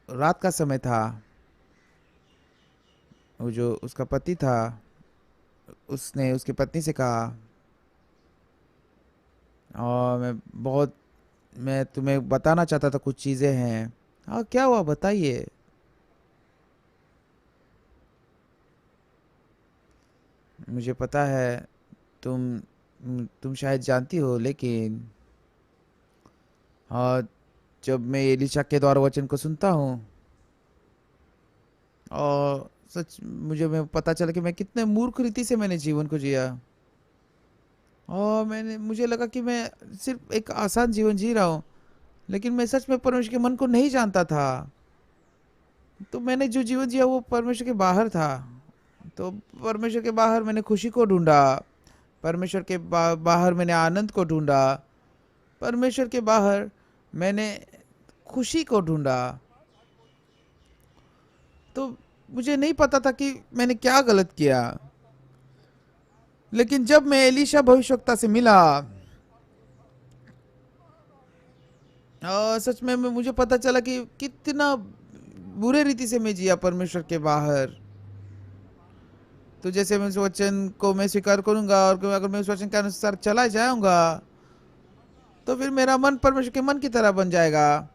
रात का समय था, वो जो उसका पति था उसने उसकी पत्नी से कहा, और मैं तुम्हें बताना चाहता था, कुछ चीजें हैं। क्या हुआ बताइए। मुझे पता है तुम शायद जानती हो, लेकिन जब मैं एलिशा के द्वारा वचन को सुनता हूँ, और मैं पता चला कि मैं कितने मूर्ख रीति से मैंने जीवन को जिया, और मुझे लगा कि मैं सिर्फ एक आसान जीवन जी रहा हूँ, लेकिन मैं सच में परमेश्वर के मन को नहीं जानता था। तो मैंने जो जीवन जिया वो परमेश्वर के बाहर था। तो परमेश्वर के बाहर मैंने खुशी को ढूंढा, परमेश्वर के बाहर मैंने आनंद को ढूंढा, परमेश्वर के बाहर मैंने खुशी को ढूंढा। तो मुझे नहीं पता था कि मैंने क्या गलत किया। लेकिन जब मैं एलिशा भविष्यवक्ता से मिला, सच में मुझे पता चला कि कितना बुरे रीति से मैं जिया परमेश्वर के बाहर। तो जैसे मैं उस वचन को मैं स्वीकार करूंगा, और अगर मैं उस वचन के अनुसार चला जाऊंगा, तो फिर मेरा मन परमेश्वर के मन की तरह बन जाएगा।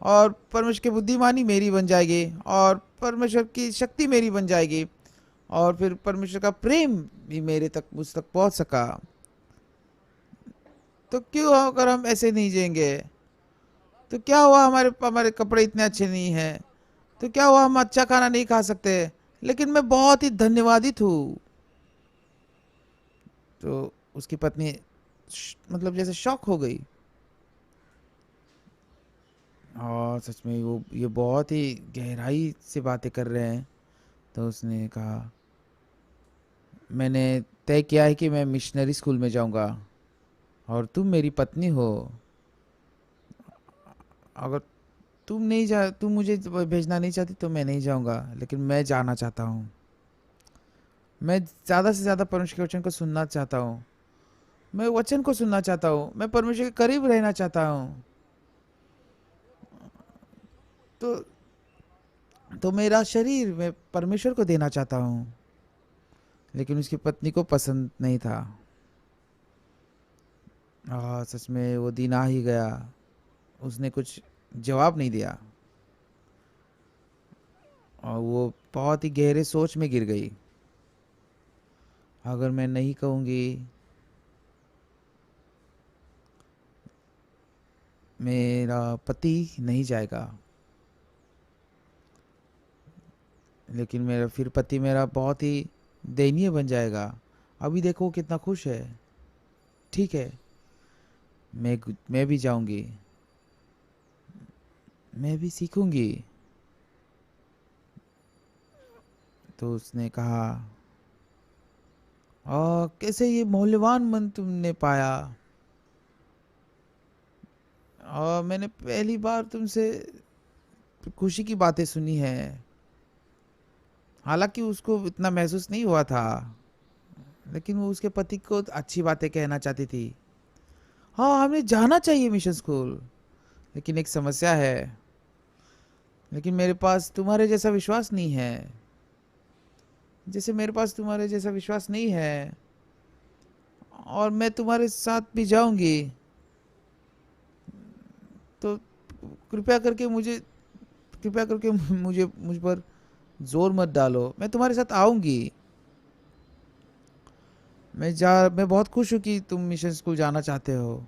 और परमेश्वर की बुद्धिमानी मेरी बन जाएगी और परमेश्वर की शक्ति मेरी बन जाएगी और फिर परमेश्वर का प्रेम भी मेरे तक मुझ तक पहुंच सका। तो क्यों अगर हम ऐसे नहीं जिएंगे? तो क्या हुआ हमारे हमारे कपड़े इतने अच्छे नहीं हैं? तो क्या हुआ हम अच्छा खाना नहीं खा सकते? लेकिन मैं बहुत ही धन्यवादित हूँ। तो उसकी पत्नी मतलब जैसे शॉक हो गई। और सच में वो ये बहुत ही गहराई से बातें कर रहे हैं। तो उसने कहा, मैंने तय किया है कि मैं मिशनरी स्कूल में जाऊंगा और तुम मेरी पत्नी हो। अगर तुम मुझे भेजना नहीं चाहती तो मैं नहीं जाऊंगा, लेकिन मैं जाना चाहता हूँ। मैं ज़्यादा से ज़्यादा परमेश्वर के वचन को सुनना चाहता हूँ। मैं वचन को सुनना चाहता हूँ। मैं परमेश्वर के करीब रहना चाहता हूँ। तो मेरा शरीर मैं परमेश्वर को देना चाहता हूँ। लेकिन उसकी पत्नी को पसंद नहीं था। सच में वो दिन आ ही गया। उसने कुछ जवाब नहीं दिया और वो बहुत ही गहरे सोच में गिर गई। अगर मैं नहीं कहूँगी, मेरा पति नहीं जाएगा। लेकिन मेरा फिर पति मेरा बहुत ही दयनीय बन जाएगा। अभी देखो वो कितना खुश है। ठीक है, मैं भी जाऊंगी, मैं भी सीखूंगी। तो उसने कहा, कैसे ये मूल्यवान मन तुमने पाया? और मैंने पहली बार तुमसे खुशी की बातें सुनी है। हालांकि उसको इतना महसूस नहीं हुआ था, लेकिन वो उसके पति को अच्छी बातें कहना चाहती थी। हाँ, हमें जाना चाहिए मिशन स्कूल, लेकिन एक समस्या है। लेकिन मेरे पास तुम्हारे जैसा विश्वास नहीं है। जैसे मेरे पास तुम्हारे जैसा विश्वास नहीं है, और मैं तुम्हारे साथ भी जाऊंगी। तो कृपया करके मुझ पर जोर मत डालो। मैं तुम्हारे साथ आऊंगी। मैं बहुत खुश हूँ कि तुम मिशन स्कूल जाना चाहते हो।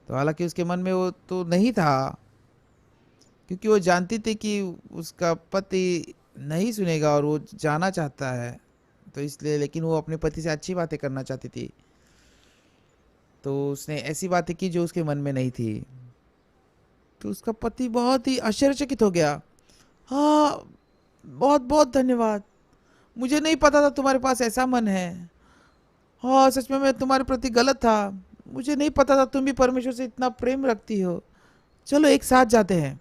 तो हालांकि उसके मन में वो तो नहीं था, क्योंकि वो जानती थी कि उसका पति नहीं सुनेगा और वो जाना चाहता है। तो इसलिए, लेकिन वो अपने पति से अच्छी बातें करना चाहती थी। तो उसने ऐसी बातें की जो उसके मन में नहीं थी। तो उसका पति बहुत ही आश्चर्यचकित हो गया। हाँ, बहुत बहुत धन्यवाद। मुझे नहीं पता था तुम्हारे पास ऐसा मन है। हाँ, सच में मैं तुम्हारे प्रति गलत था। मुझे नहीं पता था तुम भी परमेश्वर से इतना प्रेम रखती हो। चलो एक साथ जाते हैं।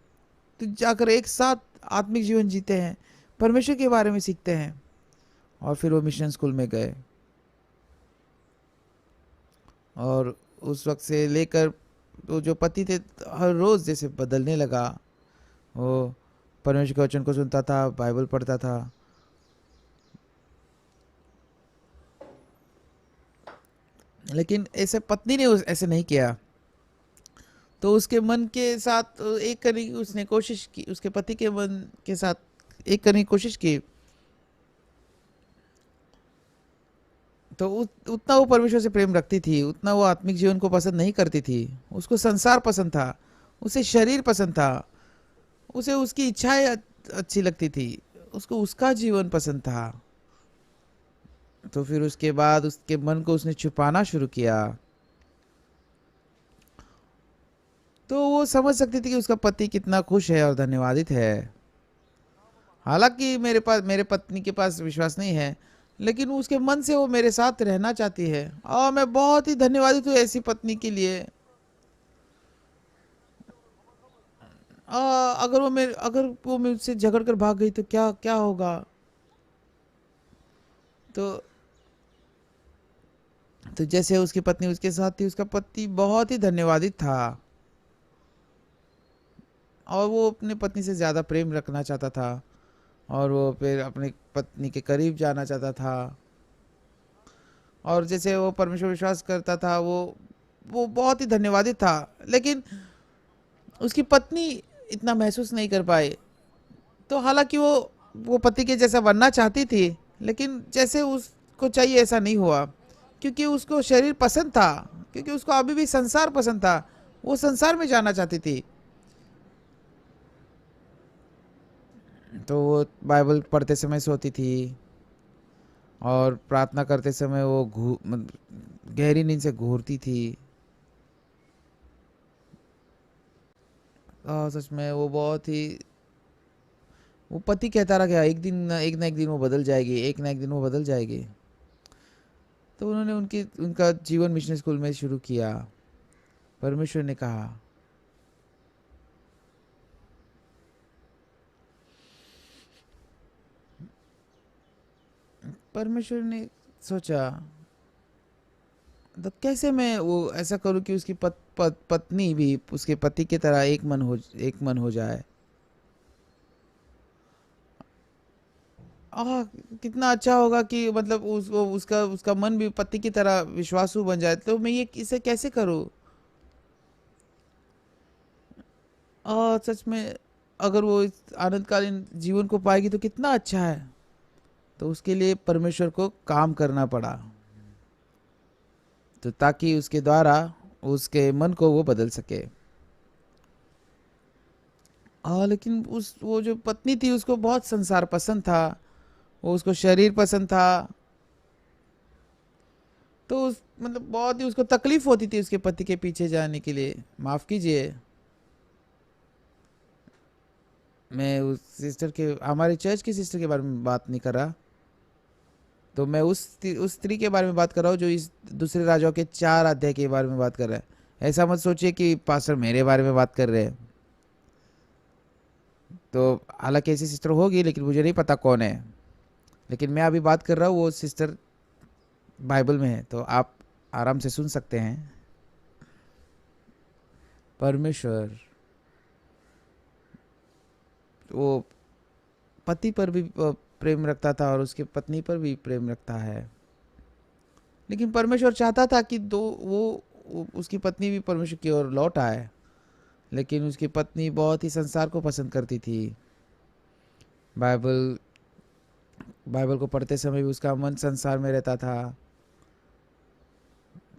तो जाकर एक साथ आत्मिक जीवन जीते हैं, परमेश्वर के बारे में सीखते हैं। और फिर वो मिशन स्कूल में गए। और उस वक्त से लेकर वो जो पति थे हर रोज़ जैसे बदलने लगा। वो परमेश्वर के वचन को सुनता था, बाइबल पढ़ता था। लेकिन ऐसे पत्नी ने ऐसे नहीं किया। तो उसके मन के साथ एक करने की उसने कोशिश की, उसके पति के मन के साथ एक करने की कोशिश की। तो उतना वो परमेश्वर से प्रेम रखती थी, उतना वो आत्मिक जीवन को पसंद नहीं करती थी। उसको संसार पसंद था, उसे शरीर पसंद था, उसे उसकी इच्छाएं अच्छी लगती थी, उसको उसका जीवन पसंद था। तो फिर उसके बाद उसके मन को उसने छुपाना शुरू किया। तो वो समझ सकती थी कि उसका पति कितना खुश है और धन्यवादित है। हालांकि मेरे पत्नी के पास विश्वास नहीं है, लेकिन उसके मन से वो मेरे साथ रहना चाहती है। और मैं बहुत ही धन्यवादित हूँ ऐसी पत्नी के लिए। अगर वो मुझसे झगड़ कर भाग गई तो क्या क्या होगा? तो जैसे उसकी पत्नी उसके साथ थी, उसका पति बहुत ही धन्यवादित था और वो अपने पत्नी से ज़्यादा प्रेम रखना चाहता था और वो फिर अपनी पत्नी के करीब जाना चाहता था। और जैसे वो परमेश्वर विश्वास करता था, वो बहुत ही धन्यवादित था। लेकिन उसकी पत्नी इतना महसूस नहीं कर पाई। तो हालांकि वो पति के जैसा बनना चाहती थी, लेकिन जैसे उसको चाहिए ऐसा नहीं हुआ, क्योंकि उसको शरीर पसंद था, क्योंकि उसको अभी भी संसार पसंद था। वो संसार में जाना चाहती थी। तो वो बाइबल पढ़ते समय सोती थी और प्रार्थना करते समय वो गहरी नींद से घूरती थी। और सच में वो बहुत ही, वो पति कहता रहा कि एक ना एक दिन वो बदल जाएगी, एक ना एक दिन वो बदल जाएगी। तो उन्होंने उनका जीवन मिशन स्कूल में शुरू किया। परमेश्वर ने कहा, परमेश्वर ने सोचा तो कैसे मैं वो ऐसा करूं कि उसकी पत्नी भी उसके पति की तरह एक मन हो जाए। कितना अच्छा होगा कि मतलब उसका मन भी पति की तरह विश्वासु बन जाए। तो मैं ये इसे कैसे करूं? सच में अगर वो इस आनंदकालीन जीवन को पाएगी तो कितना अच्छा है। तो उसके लिए परमेश्वर को काम करना पड़ा, तो ताकि उसके द्वारा उसके मन को वो बदल सके। लेकिन वो जो पत्नी थी उसको बहुत संसार पसंद था, वो उसको शरीर पसंद था। तो मतलब बहुत ही उसको तकलीफ होती थी उसके पति के पीछे जाने के लिए। माफ कीजिए, मैं उस सिस्टर के, हमारे चर्च की सिस्टर के बारे में बात नहीं कर रहा। तो मैं उस स्त्री के बारे में बात कर रहा हूँ जो इस दूसरे राजाओं के 4 अध्याय के बारे में बात कर रहा है। ऐसा मत सोचिए कि पास्टर मेरे बारे में बात कर रहे हैं। तो हालांकि ऐसी सिस्टर होगी, लेकिन मुझे नहीं पता कौन है। लेकिन मैं अभी बात कर रहा हूँ, वो सिस्टर बाइबल में है, तो आप आराम से सुन सकते हैं। परमेश्वर वो पति पर भी प्रेम रखता था और उसके पत्नी पर भी प्रेम रखता है। लेकिन परमेश्वर चाहता था कि वो उसकी पत्नी भी परमेश्वर की ओर लौट आए। लेकिन उसकी पत्नी बहुत ही संसार को पसंद करती थी। बाइबल को पढ़ते समय भी उसका मन संसार में रहता था।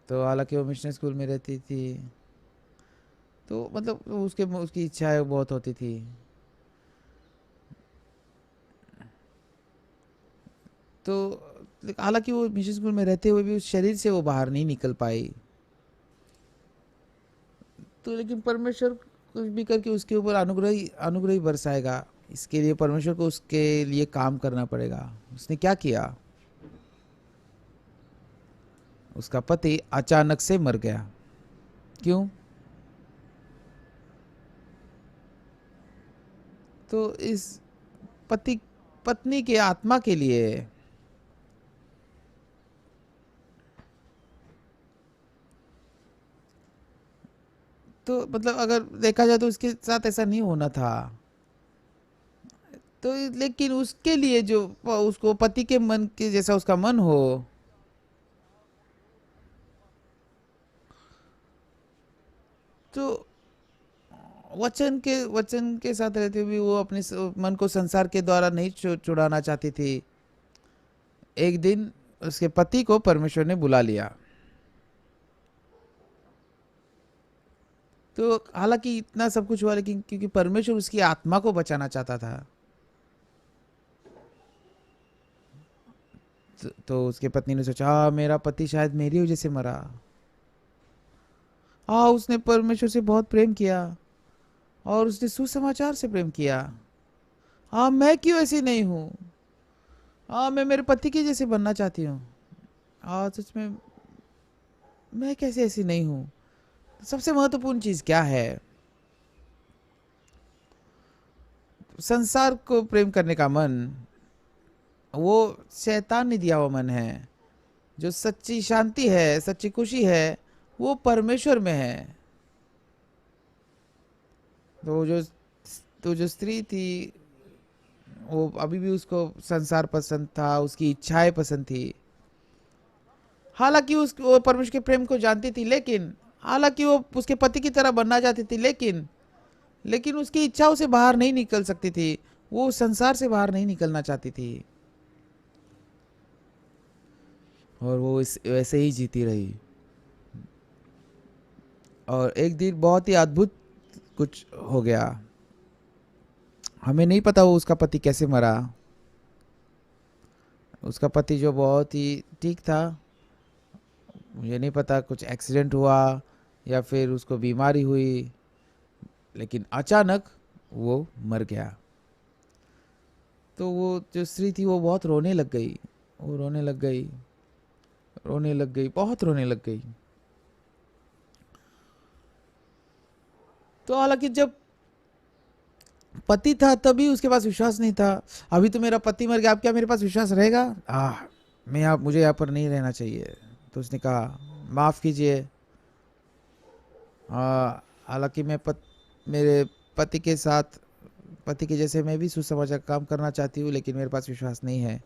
तो हालांकि वो मिशन स्कूल में रहती थी, तो मतलब उसकी इच्छाएं बहुत होती थी। तो हालांकि वो मिशन स्कूल में रहते हुए भी उस शरीर से वो बाहर नहीं निकल पाई। तो लेकिन परमेश्वर कुछ भी करके उसके ऊपर अनुग्रह ही बरसाएगा। इसके लिए परमेश्वर को उसके लिए काम करना पड़ेगा। उसने क्या किया? उसका पति अचानक से मर गया। क्यों? तो इस पत्नी के आत्मा के लिए तो मतलब अगर देखा जाए तो उसके साथ ऐसा नहीं होना था। तो लेकिन उसके लिए जो उसको पति के मन के जैसा उसका मन हो, तो वचन के साथ रहते हुए वो अपने मन को संसार के द्वारा नहीं छुड़ाना चाहती थी। एक दिन उसके पति को परमेश्वर ने बुला लिया। तो हालांकि इतना सब कुछ हुआ, लेकिन क्योंकि परमेश्वर उसकी आत्मा को बचाना चाहता था, तो उसके पत्नी ने सोचा, मेरा पति शायद मेरी वजह से मरा। उसने परमेश्वर से बहुत प्रेम किया और उसने सुसमाचार से प्रेम किया। मैं क्यों ऐसी नहीं हूँ? मैं मेरे पति के जैसे बनना चाहती हूँ। सच में मैं कैसे ऐसी नहीं हूँ? सबसे महत्वपूर्ण चीज क्या है? संसार को प्रेम करने का मन वो शैतान ने दिया हुआ मन है। जो सच्ची शांति है, सच्ची खुशी है, वो परमेश्वर में है। तो जो स्त्री थी वो अभी भी उसको संसार पसंद था, उसकी इच्छाएं पसंद थी। हालांकि वो परमेश्वर के प्रेम को जानती थी, लेकिन हालांकि वो उसके पति की तरह बनना चाहती थी, लेकिन लेकिन उसकी इच्छाओं से बाहर नहीं निकल सकती थी, वो संसार से बाहर नहीं निकलना चाहती थी, और वो वैसे ही जीती रही। और एक दिन बहुत ही अद्भुत कुछ हो गया। हमें नहीं पता वो उसका पति कैसे मरा। उसका पति जो बहुत ही ठीक था, मुझे नहीं पता कुछ एक्सीडेंट हुआ या फिर उसको बीमारी हुई, लेकिन अचानक वो मर गया। तो वो जो स्त्री थी वो बहुत रोने लग गई, वो रोने लग गई, रोने लग गई, बहुत रोने लग गई। तो हालांकि जब पति था तभी उसके पास विश्वास नहीं था। अभी तो मेरा पति मर गया, अब क्या मेरे पास विश्वास रहेगा? मुझे यहाँ पर नहीं रहना चाहिए। तो उसने कहा माफ़ कीजिए, हालांकि मेरे पति के साथ, पति के जैसे मैं भी सुसमाचार काम करना चाहती हूँ, लेकिन मेरे पास विश्वास नहीं है।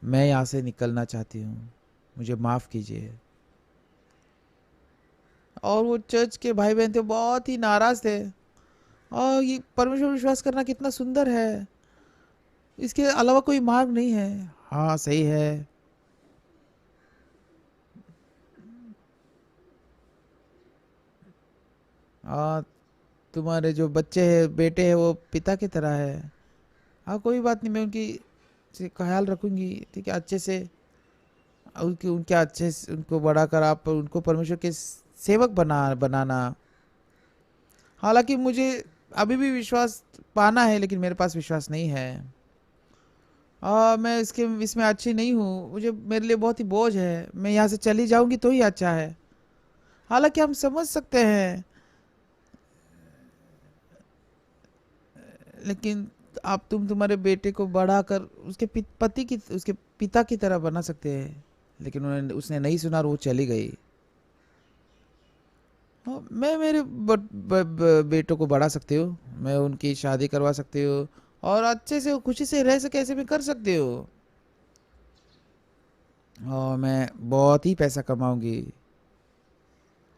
मैं यहाँ से निकलना चाहती हूँ, मुझे माफ़ कीजिए। और वो चर्च के भाई बहन थे, बहुत ही नाराज़ थे। और ये परमेश्वर विश्वास करना कितना सुंदर है, इसके अलावा कोई मार्ग नहीं है। हाँ सही है। तुम्हारे जो बच्चे हैं, बेटे हैं, वो पिता की तरह है। हाँ कोई बात नहीं, मैं उनकी से ख्याल रखूंगी, ठीक है, अच्छे से। उनके अच्छे से उनको बड़ा कर आप उनको परमेश्वर के सेवक बनाना। हालांकि मुझे अभी भी विश्वास पाना है, लेकिन मेरे पास विश्वास नहीं है। मैं इसमें अच्छी नहीं हूँ, मुझे मेरे लिए बहुत ही बोझ है। मैं यहाँ से चली जाऊंगी तो ही अच्छा है। हालांकि हम समझ सकते हैं, लेकिन आप तुम्हारे बेटे को बढ़ाकर उसके उसके पिता की तरह बना सकते हैं। लेकिन उसने नहीं सुना और वो चली गई। मैं मेरे बेटों को बढ़ा सकती हूँ, मैं उनकी शादी करवा सकती हूँ, और अच्छे से खुशी से रह सके ऐसे मैं कर सकती हूँ। और मैं बहुत ही पैसा कमाऊंगी,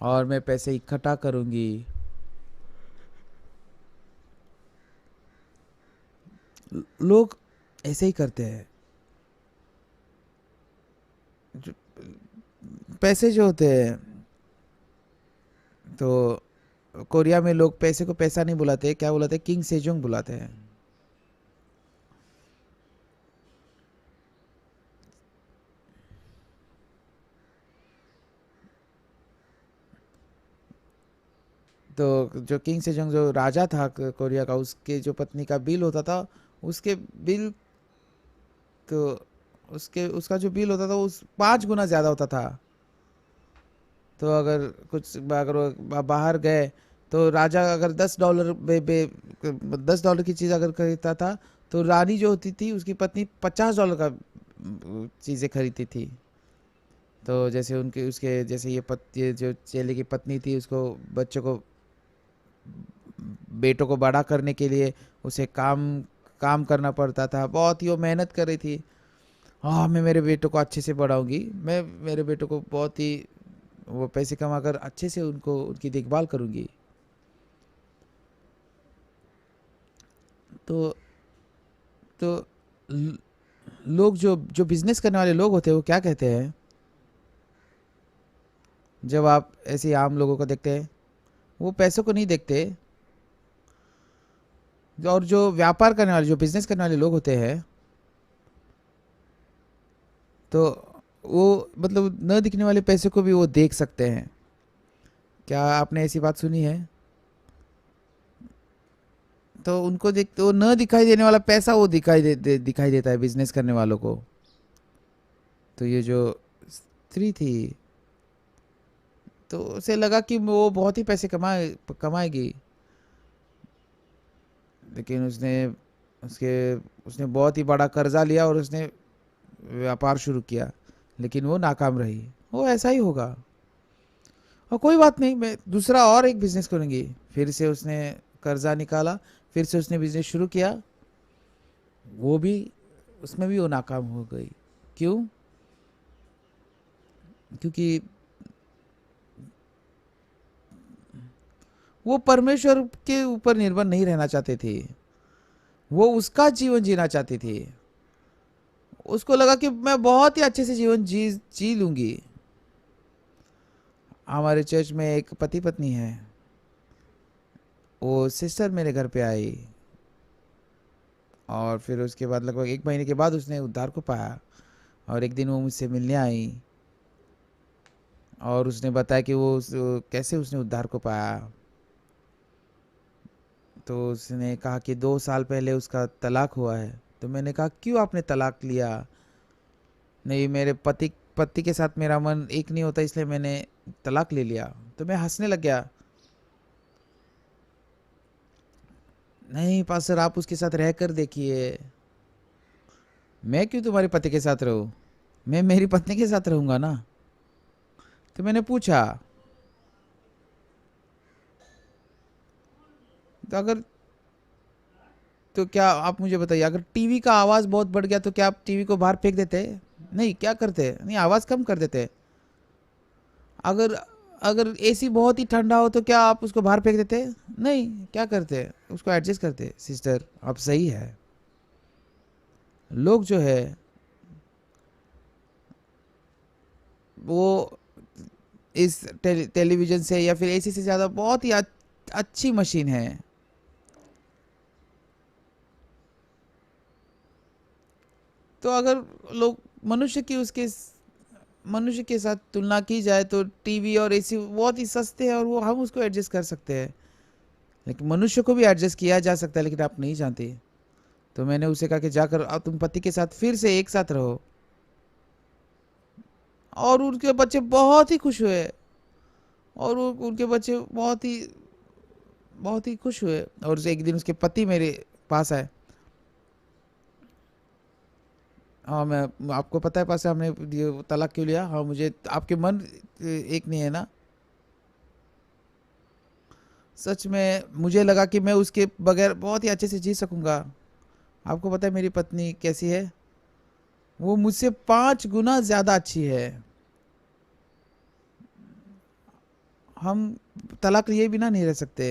और मैं पैसे इकट्ठा करूंगी। लोग ऐसे ही करते हैं। पैसे जो होते हैं, तो कोरिया में लोग पैसे को पैसा नहीं बुलाते, क्या बुलाते हैं? किंग सेजोंग बुलाते हैं। तो जो किंग सेजोंग जो राजा था कोरिया का, उसके जो पत्नी का बिल होता था, उसके बिल तो उसका जो बिल होता था उस 5 गुना ज़्यादा होता था। तो अगर वो बाहर गए, तो राजा अगर $10 $10 की चीज़ अगर खरीदता था, तो रानी जो होती थी उसकी पत्नी $50 का चीज़ें खरीदती थी। तो जैसे उनके उसके जैसे ये जो चेले की पत्नी थी, उसको बच्चों को बेटों को बड़ा करने के लिए उसे काम काम करना पड़ता था, बहुत ही वो मेहनत कर रही थी। हाँ मैं मेरे बेटों को अच्छे से बढ़ाऊंगी, मैं मेरे बेटों को बहुत ही वो पैसे कमा कर अच्छे से उनकी देखभाल करूंगी। तो तो लोग जो जो बिजनेस करने वाले लोग होते हैं, वो क्या कहते हैं जब आप ऐसे आम लोगों को देखते हैं? वो पैसों को नहीं देखते। और जो व्यापार करने वाले, जो बिजनेस करने वाले लोग होते हैं, तो वो मतलब न दिखने वाले पैसे को भी वो देख सकते हैं। क्या आपने ऐसी बात सुनी है? तो उनको देखते, वो न दिखाई देने वाला पैसा वो दिखाई देता है बिजनेस करने वालों को। तो ये जो स्त्री थी, तो उसे लगा कि वो बहुत ही पैसे कमाएगी, लेकिन उसने बहुत ही बड़ा कर्जा लिया और उसने व्यापार शुरू किया, लेकिन वो नाकाम रही। वो ऐसा ही होगा। और कोई बात नहीं, मैं दूसरा और एक बिजनेस करूँगी। फिर से उसने कर्जा निकाला, फिर से उसने बिजनेस शुरू किया, वो भी उसमें भी वो नाकाम हो गई। क्यों? क्योंकि वो परमेश्वर के ऊपर निर्भर नहीं रहना चाहते थे, वो उसका जीवन जीना चाहती थी। उसको लगा कि मैं बहुत ही अच्छे से जीवन जी लूंगी। हमारे चर्च में एक पति पत्नी है, वो सिस्टर मेरे घर पे आई और फिर उसके बाद लगभग 1 महीने के बाद उसने उद्धार को पाया। और एक दिन वो मुझसे मिलने आई और उसने बताया कि कैसे उसने उद्धार को पाया। तो उसने कहा कि 2 साल पहले उसका तलाक हुआ है। तो मैंने कहा क्यों आपने तलाक लिया? नहीं, मेरे पति के साथ मेरा मन एक नहीं होता, इसलिए मैंने तलाक ले लिया। तो मैं हंसने लग गया। नहीं पास्टर, आप उसके साथ रह कर देखिए। मैं क्यों तुम्हारे पति के साथ रहूं? मैं मेरी पत्नी के साथ रहूंगा ना। तो मैंने पूछा, तो क्या आप मुझे बताइए, अगर टीवी का आवाज़ बहुत बढ़ गया तो क्या आप टीवी को बाहर फेंक देते? नहीं, क्या करते? नहीं, आवाज़ कम कर देते। अगर अगर एसी बहुत ही ठंडा हो तो क्या आप उसको बाहर फेंक देते? नहीं, क्या करते? उसको एडजस्ट करते। सिस्टर, अब सही है। लोग जो है वो इस टेलीविज़न से या फिर एसी से ज़्यादा बहुत ही अच्छी मशीन है। तो अगर लोग मनुष्य के साथ तुलना की जाए तो टीवी और एसी बहुत ही सस्ते हैं और वो हम उसको एडजस्ट कर सकते हैं। लेकिन मनुष्य को भी एडजस्ट किया जा सकता है, लेकिन आप नहीं जानते। तो मैंने उसे कहा कि जाकर अब तुम पति के साथ फिर से एक साथ रहो। और उनके बच्चे बहुत ही खुश हुए और उनके बच्चे बहुत ही खुश हुए। और एक दिन उसके पति मेरे पास आए। हाँ, मैं आपको पता है पास हमने तलाक क्यों लिया? हाँ, मुझे आपके मन एक नहीं है ना। सच में मुझे लगा कि मैं उसके बगैर बहुत ही अच्छे से जी सकूंगा। आपको पता है मेरी पत्नी कैसी है? वो मुझसे 5 गुना ज़्यादा अच्छी है। हम तलाक लिए बिना नहीं रह सकते,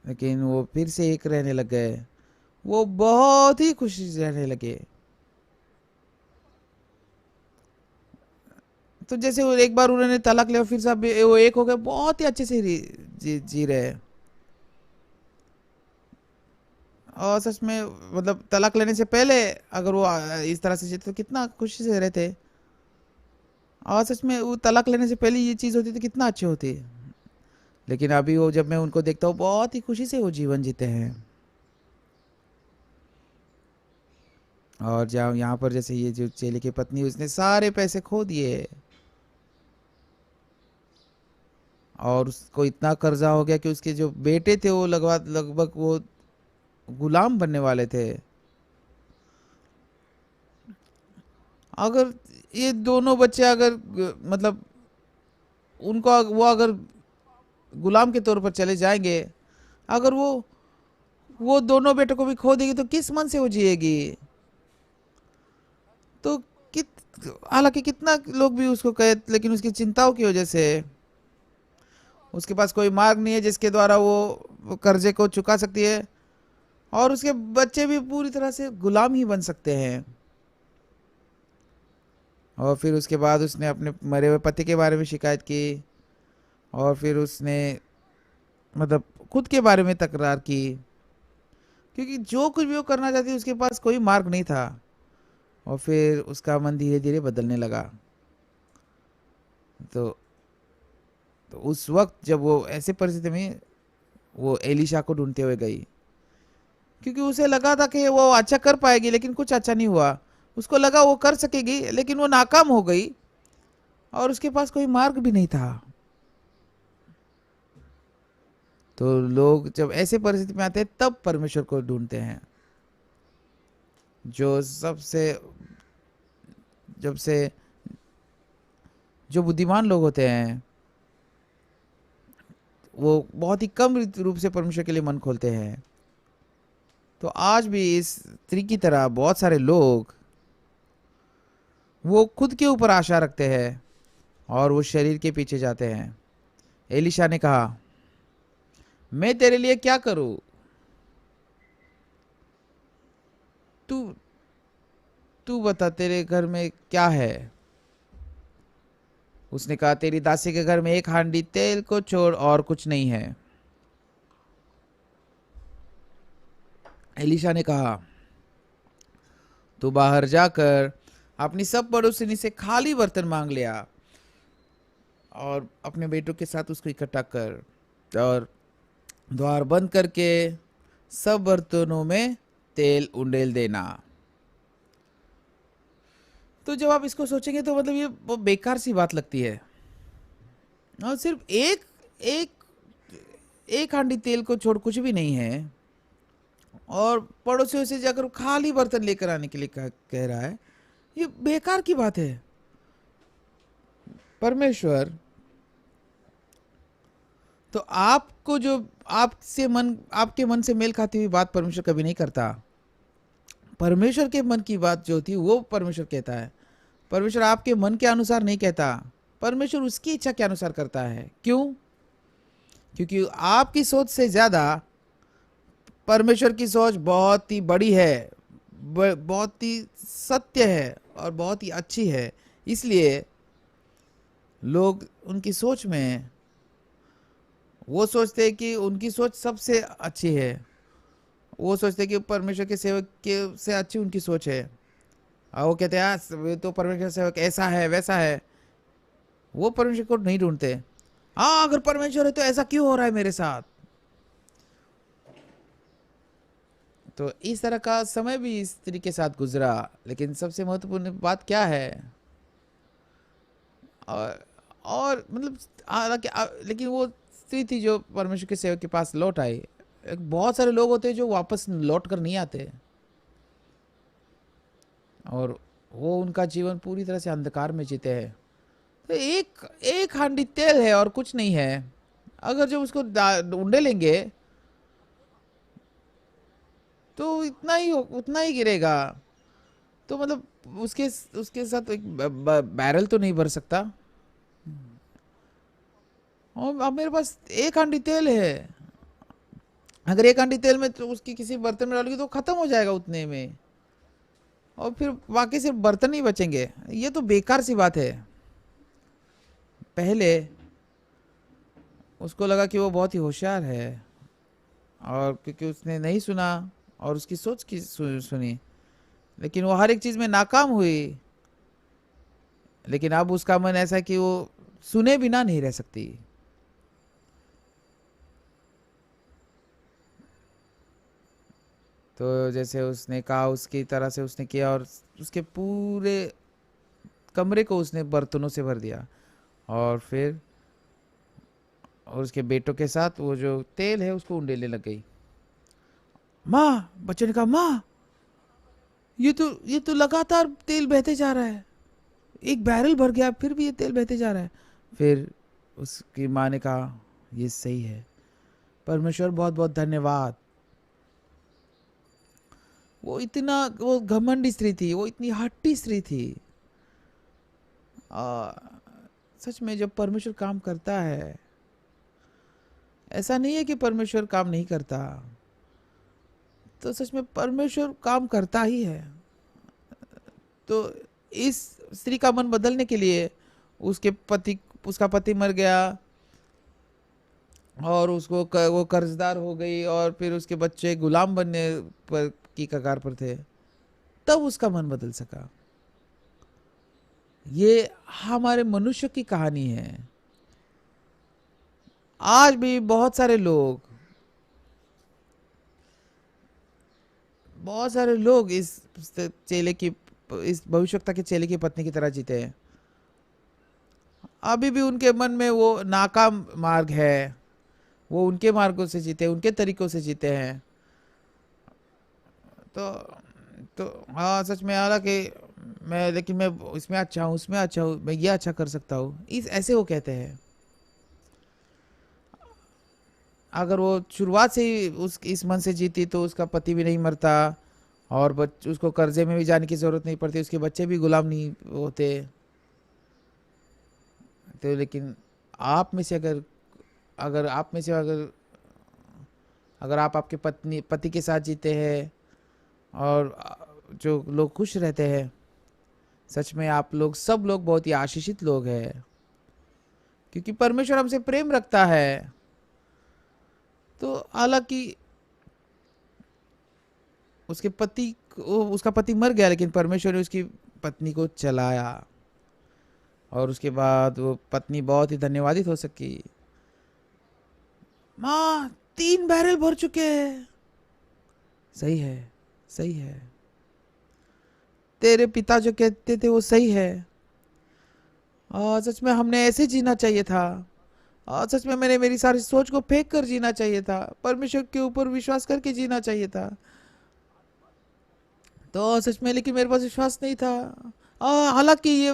लेकिन वो फिर से एक रहने लग गए। वो बहुत ही खुशी से रहने लगे। तो जैसे वो एक बार उन्होंने तलाक लिया, फिर सब वो एक हो गए, बहुत ही अच्छे से जी रहे हैं। और सच में मतलब तलाक लेने से पहले अगर वो इस तरह से जीते तो कितना खुशी से रहते। और सच में वो तलाक लेने से पहले ये चीज़ होती तो कितना अच्छी होती। लेकिन अभी वो जब मैं उनको देखता हूँ बहुत ही खुशी से वो जीवन जीते हैं। और जहाँ यहाँ पर जैसे ये जो चेले की पत्नी, उसने सारे पैसे खो दिए और उसको इतना कर्जा हो गया कि उसके जो बेटे थे वो लगभग वो गुलाम बनने वाले थे। अगर ये दोनों बच्चे अगर मतलब उनको वो अगर गुलाम के तौर पर चले जाएंगे, अगर वो दोनों बेटों को भी खो देगी तो किस मन से वो जिएगी? तो कित हालांकि कितना लोग भी उसको कहे, लेकिन उसकी चिंताओं की वजह से उसके पास कोई मार्ग नहीं है जिसके द्वारा वो कर्जे को चुका सकती है। और उसके बच्चे भी पूरी तरह से गुलाम ही बन सकते हैं। और फिर उसके बाद उसने अपने मरे हुए पति के बारे में शिकायत की और फिर उसने मतलब खुद के बारे में तकरार की, क्योंकि जो कुछ भी वो करना चाहती थी उसके पास कोई मार्ग नहीं था। और फिर उसका मन धीरे धीरे बदलने लगा। तो उस वक्त जब वो ऐसे परिस्थिति में वो एलिशा को ढूंढते हुए गई, क्योंकि उसे लगा था कि वो अच्छा कर पाएगी, लेकिन कुछ अच्छा नहीं हुआ। उसको लगा वो कर सकेगी, लेकिन वो नाकाम हो गई और उसके पास कोई मार्ग भी नहीं था। तो लोग जब ऐसे परिस्थिति में आते हैं तब परमेश्वर को ढूंढते हैं। जो बुद्धिमान लोग होते हैं वो बहुत ही कम रूप से परमेश्वर के लिए मन खोलते हैं। तो आज भी इस स्त्री की तरह बहुत सारे लोग वो खुद के ऊपर आशा रखते हैं और वो शरीर के पीछे जाते हैं। एलिशा ने कहा, मैं तेरे लिए क्या करूं? तू तू बता, तेरे घर में क्या है? उसने कहा, तेरी दासी के घर में एक हांडी तेल को छोड़ और कुछ नहीं है। एलिशा ने कहा, तू बाहर जाकर अपनी सब पड़ोसिनी से खाली बर्तन मांग लिया और अपने बेटों के साथ उसको इकट्ठा कर और द्वार बंद करके सब बर्तनों में तेल उंडेल देना। तो जब आप इसको सोचेंगे तो मतलब ये वो बेकार सी बात लगती है। और सिर्फ एक एक एक हांडी तेल को छोड़ कुछ भी नहीं है और पड़ोसियों से जाकर खाली बर्तन लेकर आने के लिए कह रहा है। ये बेकार की बात है। परमेश्वर तो आपको जो आपके मन से मेल खाती हुई बात परमेश्वर कभी नहीं करता। परमेश्वर के मन की बात जो होती है वो परमेश्वर कहता है। परमेश्वर आपके मन के अनुसार नहीं कहता, परमेश्वर उसकी इच्छा के अनुसार करता है। क्यों? क्योंकि आपकी सोच से ज्यादा परमेश्वर की सोच बहुत ही बड़ी है, बहुत ही सत्य है और बहुत ही अच्छी है। इसलिए लोग उनकी सोच में वो सोचते हैं कि उनकी सोच सबसे अच्छी है। वो सोचते हैं कि परमेश्वर के सेवक के से अच्छी उनकी सोच है। और वो कहते हैं वे तो परमेश्वर सेवक ऐसा है वैसा है। वो परमेश्वर को नहीं ढूंढते। हाँ, अगर परमेश्वर है तो ऐसा क्यों हो रहा है मेरे साथ? तो इस तरह का समय भी इस स्त्री के साथ गुजरा। लेकिन सबसे महत्वपूर्ण बात क्या है? और मतलब हालांकि लेकिन वो स्त्री थी जो परमेश्वर के सेवक के पास लौट आई। बहुत सारे लोग होते हैं जो वापस लौट कर नहीं आते और वो उनका जीवन पूरी तरह से अंधकार में जीते हैं। तो एक हांडी तेल है और कुछ नहीं है। अगर जब उसको ढूंढे लेंगे तो उतना ही गिरेगा। तो मतलब उसके साथ एक बैरल तो नहीं भर सकता। और अब मेरे पास एक हांडी तेल है। अगर एक हांडी तेल में तो उसकी किसी बर्तन में डालोगी तो खत्म हो जाएगा उतने में, और फिर बाकी सिर्फ बर्तन ही बचेंगे। ये तो बेकार सी बात है। पहले उसको लगा कि वो बहुत ही होशियार है और क्योंकि उसने नहीं सुना और उसकी सोच की सुनी, लेकिन वो हर एक चीज में नाकाम हुई। लेकिन अब उसका मन ऐसा है कि वो सुने बिना नहीं रह सकती। तो जैसे उसने कहा उसकी तरह से उसने किया और उसके पूरे कमरे को उसने बर्तनों से भर दिया। और फिर और उसके बेटों के साथ वो जो तेल है उसको उंडेलने लग गई। माँ, बच्चे ने कहा, माँ ये तो लगातार तेल बहते जा रहा है। एक बैरल भर गया फिर भी ये तेल बहते जा रहा है। फिर उसकी माँ ने कहा, ये सही है, परमेश्वर बहुत बहुत धन्यवाद। वो घमंडी स्त्री थी, वो इतनी हट्टी स्त्री थी। सच में जब परमेश्वर काम करता है, ऐसा नहीं है कि परमेश्वर काम नहीं करता। तो सच में परमेश्वर काम करता ही है। तो इस स्त्री का मन बदलने के लिए उसका पति मर गया और वो कर्जदार हो गई और फिर उसके बच्चे गुलाम बनने पर की कगार पर थे, तब उसका मन बदल सका। ये हमारे मनुष्य की कहानी है। आज भी बहुत सारे लोग इस भविष्यवक्ता के चेले की पत्नी की तरह जीते हैं। अभी भी उनके मन में वो नाकाम मार्ग है। वो उनके मार्गों से जीते, उनके तरीकों से जीते हैं। तो हाँ, सच में हालांकि लेकिन मैं इसमें अच्छा हूँ, उसमें अच्छा हूँ, मैं ये अच्छा कर सकता हूँ, ऐसे वो कहते हैं। अगर वो शुरुआत से ही इस मन से जीती तो उसका पति भी नहीं मरता और उसको कर्जे में भी जाने की जरूरत नहीं पड़ती, उसके बच्चे भी गुलाम नहीं होते। तो लेकिन आप में से अगर अगर आप आपके पति के साथ जीते हैं और जो लोग खुश रहते हैं, सच में आप लोग सब लोग बहुत ही आशीषित लोग हैं, क्योंकि परमेश्वर हमसे प्रेम रखता है। तो हालांकि उसका पति मर गया, लेकिन परमेश्वर ने उसकी पत्नी को चलाया, और उसके बाद वो पत्नी बहुत ही धन्यवादित हो सकी। माँ 3 बैरल भर चुके हैं। सही है, सही है, तेरे पिता जो कहते थे वो सही है। और सच में हमने ऐसे जीना चाहिए था। और सच में मैंने मेरी सारी सोच को फेंक कर जीना चाहिए था, परमेश्वर के ऊपर विश्वास करके जीना चाहिए था। तो सच में लेकिन मेरे पास विश्वास नहीं था। हालांकि ये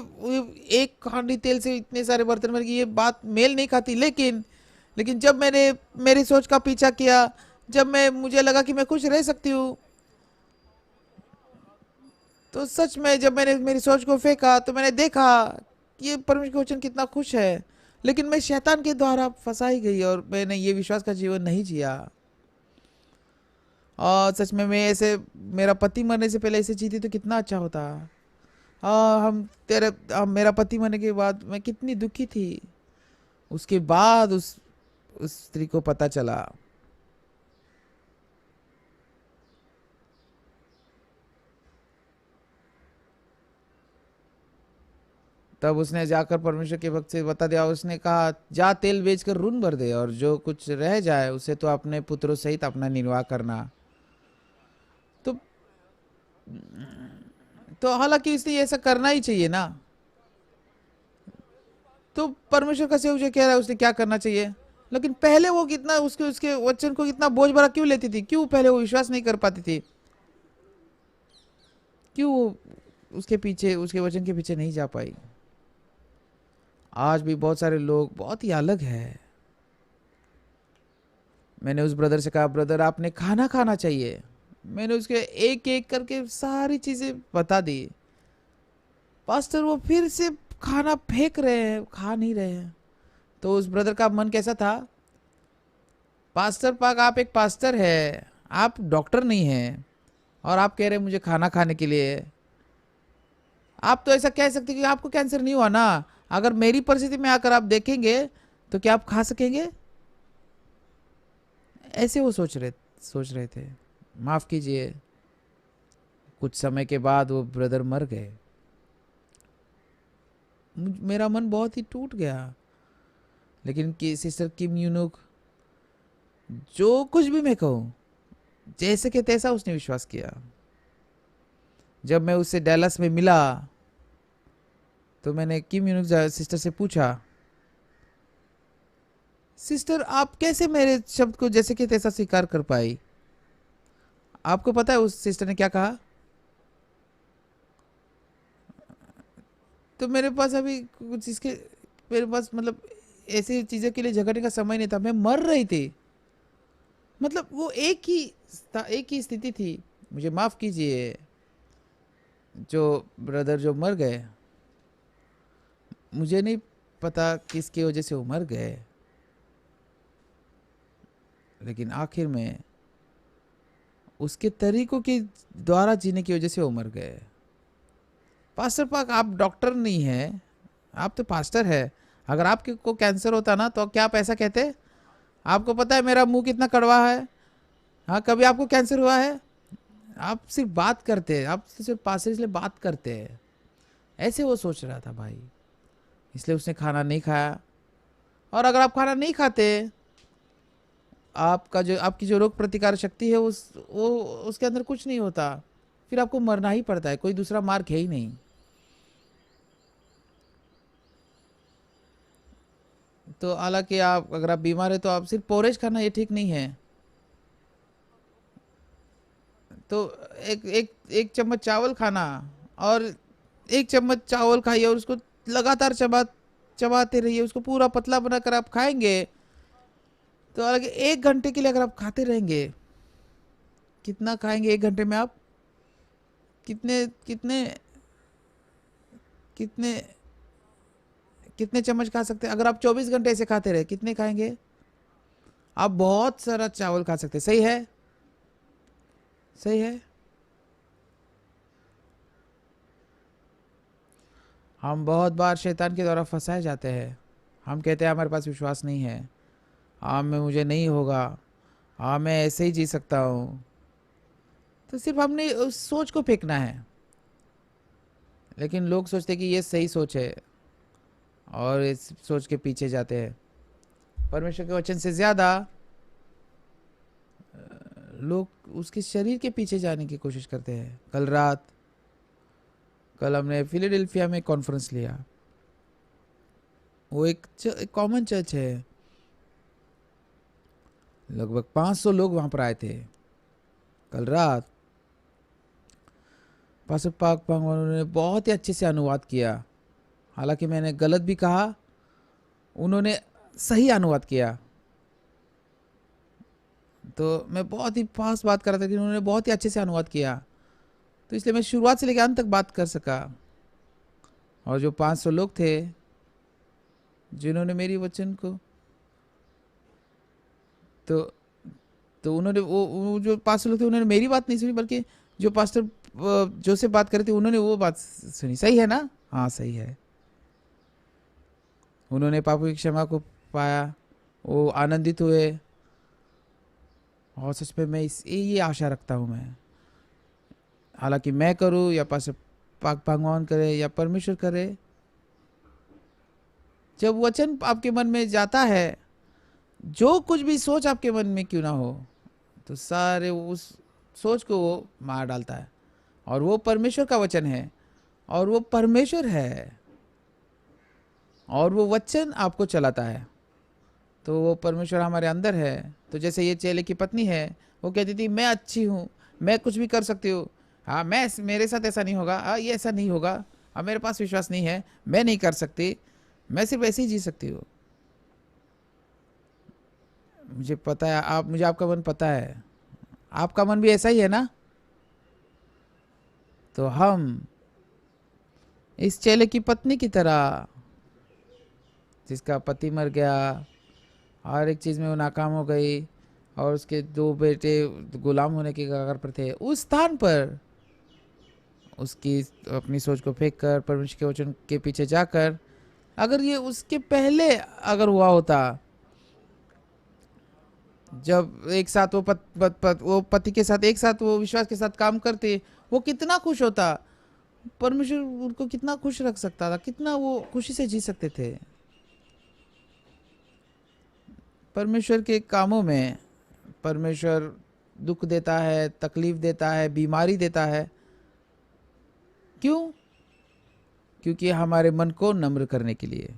एक हांडी तेल से इतने सारे बर्तन बन गए, ये बात मेल नहीं खाती। लेकिन जब मैंने मेरी सोच का पीछा किया, जब मुझे लगा कि मैं खुश रह सकती हूँ, तो सच में जब मैंने मेरी सोच को फेंका तो मैंने देखा कि ये परमेश्वर का वचन कितना खुश है। लेकिन मैं शैतान के द्वारा फंसाई गई और मैंने ये विश्वास का जीवन नहीं जिया। और सच में मैं ऐसे, मेरा पति मरने से पहले ऐसे जीती तो कितना अच्छा होता। मेरा पति मरने के बाद मैं कितनी दुखी थी। उसके बाद उस स्त्री को पता चला। तब उसने जाकर परमेश्वर के भक्त से बता दिया। उसने कहा, जा तेल बेचकर ऋण भर दे, और जो कुछ रह जाए उसे तो अपने पुत्रों सहित अपना निर्वाह करना। तो हालांकि इसने ऐसा करना ही चाहिए ना। तो परमेश्वर का सेवक कह रहा है उसने क्या करना चाहिए। लेकिन पहले वो कितना उसके वचन को कितना बोझ भरा क्यों लेती थी? क्यों पहले वो विश्वास नहीं कर पाती थी? क्यों वो उसके वचन के पीछे नहीं जा पाई? आज भी बहुत सारे लोग बहुत ही अलग है। मैंने उस ब्रदर से कहा, ब्रदर आपने खाना खाना चाहिए। मैंने उसके एक एक करके सारी चीजें बता दी। पास्टर वो फिर से खाना फेंक रहे हैं, खा नहीं रहे हैं। तो उस ब्रदर का मन कैसा था? पास्टर पाक, आप एक पास्टर है, आप डॉक्टर नहीं हैं, और आप कह रहे हैं मुझे खाना खाने के लिए। आप तो ऐसा कह सकते कि आपको कैंसर नहीं हुआ ना। अगर मेरी परिस्थिति में आकर आप देखेंगे तो क्या आप खा सकेंगे? ऐसे वो सोच रहे थे। माफ कीजिए, कुछ समय के बाद वो ब्रदर मर गए। मेरा मन बहुत ही टूट गया। लेकिन सिस्टर किम यूनुक, जो कुछ भी मैं कहूँ, जैसे कि तैसा उसने विश्वास किया। जब मैं उससे डैलस में मिला तो मैंने किम यूनुक सिस्टर से पूछा, सिस्टर आप कैसे मेरे शब्द को जैसे कि तैसा स्वीकार कर पाई? आपको पता है उस सिस्टर ने क्या कहा? तो मेरे पास अभी कुछ मेरे पास मतलब ऐसी चीज़ों के लिए झगड़ने का समय नहीं था। मैं मर रही थी। मतलब वो एक ही स्थिति थी। मुझे माफ़ कीजिए, जो ब्रदर जो मर गए, मुझे नहीं पता किसकी वजह से वो मर गए, लेकिन आखिर में उसके तरीकों के द्वारा जीने की वजह से वो मर गए। पास्टर पाक, आप डॉक्टर नहीं हैं, आप तो पास्टर है। अगर आपके को कैंसर होता ना तो क्या आप ऐसा कहते? आपको पता है मेरा मुंह कितना कड़वा है? हाँ, कभी आपको कैंसर हुआ है? आप सिर्फ बात करते हैं, आप सिर्फ पास्टर इसलिए बात करते हैं। ऐसे वो सोच रहा था भाई, इसलिए उसने खाना नहीं खाया। और अगर आप खाना नहीं खाते, आपकी जो रोग प्रतिकार शक्ति है उसके अंदर कुछ नहीं होता, फिर आपको मरना ही पड़ता है। कोई दूसरा मार्ग है ही नहीं। तो हालांकि अगर आप बीमार है तो आप सिर्फ पोरेज खाना ये ठीक नहीं है। तो एक चम्मच चावल खाना, और 1 चम्मच चावल खाइए और उसको लगातार चबाते रहिए। उसको पूरा पतला बनाकर आप खाएंगे तो हालांकि 1 घंटे के लिए अगर आप खाते रहेंगे, कितना खाएंगे 1 घंटे में आप? कितने कितने कितने कितने चम्मच खा सकते हैं? अगर आप 24 घंटे ऐसे खाते रहे, कितने खाएंगे? आप बहुत सारा चावल खा सकते हैं। सही है, सही है। हम बहुत बार शैतान के द्वारा फंसाए जाते हैं। हम कहते हैं हमारे पास विश्वास नहीं है, हाँ मैं मुझे नहीं होगा, हाँ मैं ऐसे ही जी सकता हूँ। तो सिर्फ हमने उस सोच को फेंकना है। लेकिन लोग सोचते हैं कि ये सही सोच है और इस सोच के पीछे जाते हैं। परमेश्वर के वचन से ज़्यादा लोग उसके शरीर के पीछे जाने की कोशिश करते हैं। कल हमने फिलाडेल्फिया में कॉन्फ्रेंस लिया। वो एक कॉमन चर्च है, लगभग 500 लोग वहाँ पर आए थे। कल रात पास्टर पाक पांगवान उन्होंने बहुत ही अच्छे से अनुवाद किया। हालांकि मैंने गलत भी कहा, उन्होंने सही अनुवाद किया। तो मैं बहुत ही फास्ट बात कर रहा था कि उन्होंने बहुत ही अच्छे से अनुवाद किया, तो इसलिए मैं शुरुआत से लेकर अंत तक बात कर सका। और जो 500 लोग थे जिन्होंने मेरी वचन को तो उन्होंने वो जो 500 लोग थे उन्होंने मेरी बात नहीं सुनी, बल्कि जो पास्टर जो से बात करे थे उन्होंने वो बात सुनी। सही है ना? हाँ सही है। उन्होंने पापों की क्षमा को पाया, वो आनंदित हुए। और सच में मैं ये आशा रखता हूँ मैं, हालांकि मैं करूँ या पास्टर पाक भगवान करे या परमेश्वर करे, जब वचन आपके मन में जाता है, जो कुछ भी सोच आपके मन में क्यों ना हो, तो सारे उस सोच को वो मार डालता है। और वो परमेश्वर का वचन है, और वो परमेश्वर है, और वो वचन आपको चलाता है। तो वो परमेश्वर हमारे अंदर है। तो जैसे ये चेले की पत्नी है, वो कहती थी मैं अच्छी हूँ, मैं कुछ भी कर सकती हूँ, हाँ मैं मेरे साथ ऐसा नहीं होगा, हाँ ये ऐसा नहीं होगा, हाँ मेरे पास विश्वास नहीं है, मैं नहीं कर सकती, मैं सिर्फ ऐसे ही जी सकती हूँ। मुझे पता है मुझे आपका मन पता है, आपका मन भी ऐसा ही है ना? तो हम इस चेले की पत्नी की तरह, जिसका पति मर गया, हर एक चीज़ में वो नाकाम हो गई, और उसके 2 बेटे गुलाम होने के कगार पर थे, उस स्थान पर उसकी अपनी सोच को फेंक कर परमेश्वर के वचन के पीछे जाकर, अगर ये उसके पहले अगर हुआ होता, जब एक साथ वो पति के साथ एक साथ वो विश्वास के साथ काम करते, वो कितना खुश होता। परमेश्वर उनको कितना खुश रख सकता था, कितना वो खुशी से जी सकते थे। परमेश्वर के कामों में परमेश्वर दुख देता है, तकलीफ देता है, बीमारी देता है। क्यों? क्योंकि हमारे मन को नम्र करने के लिए।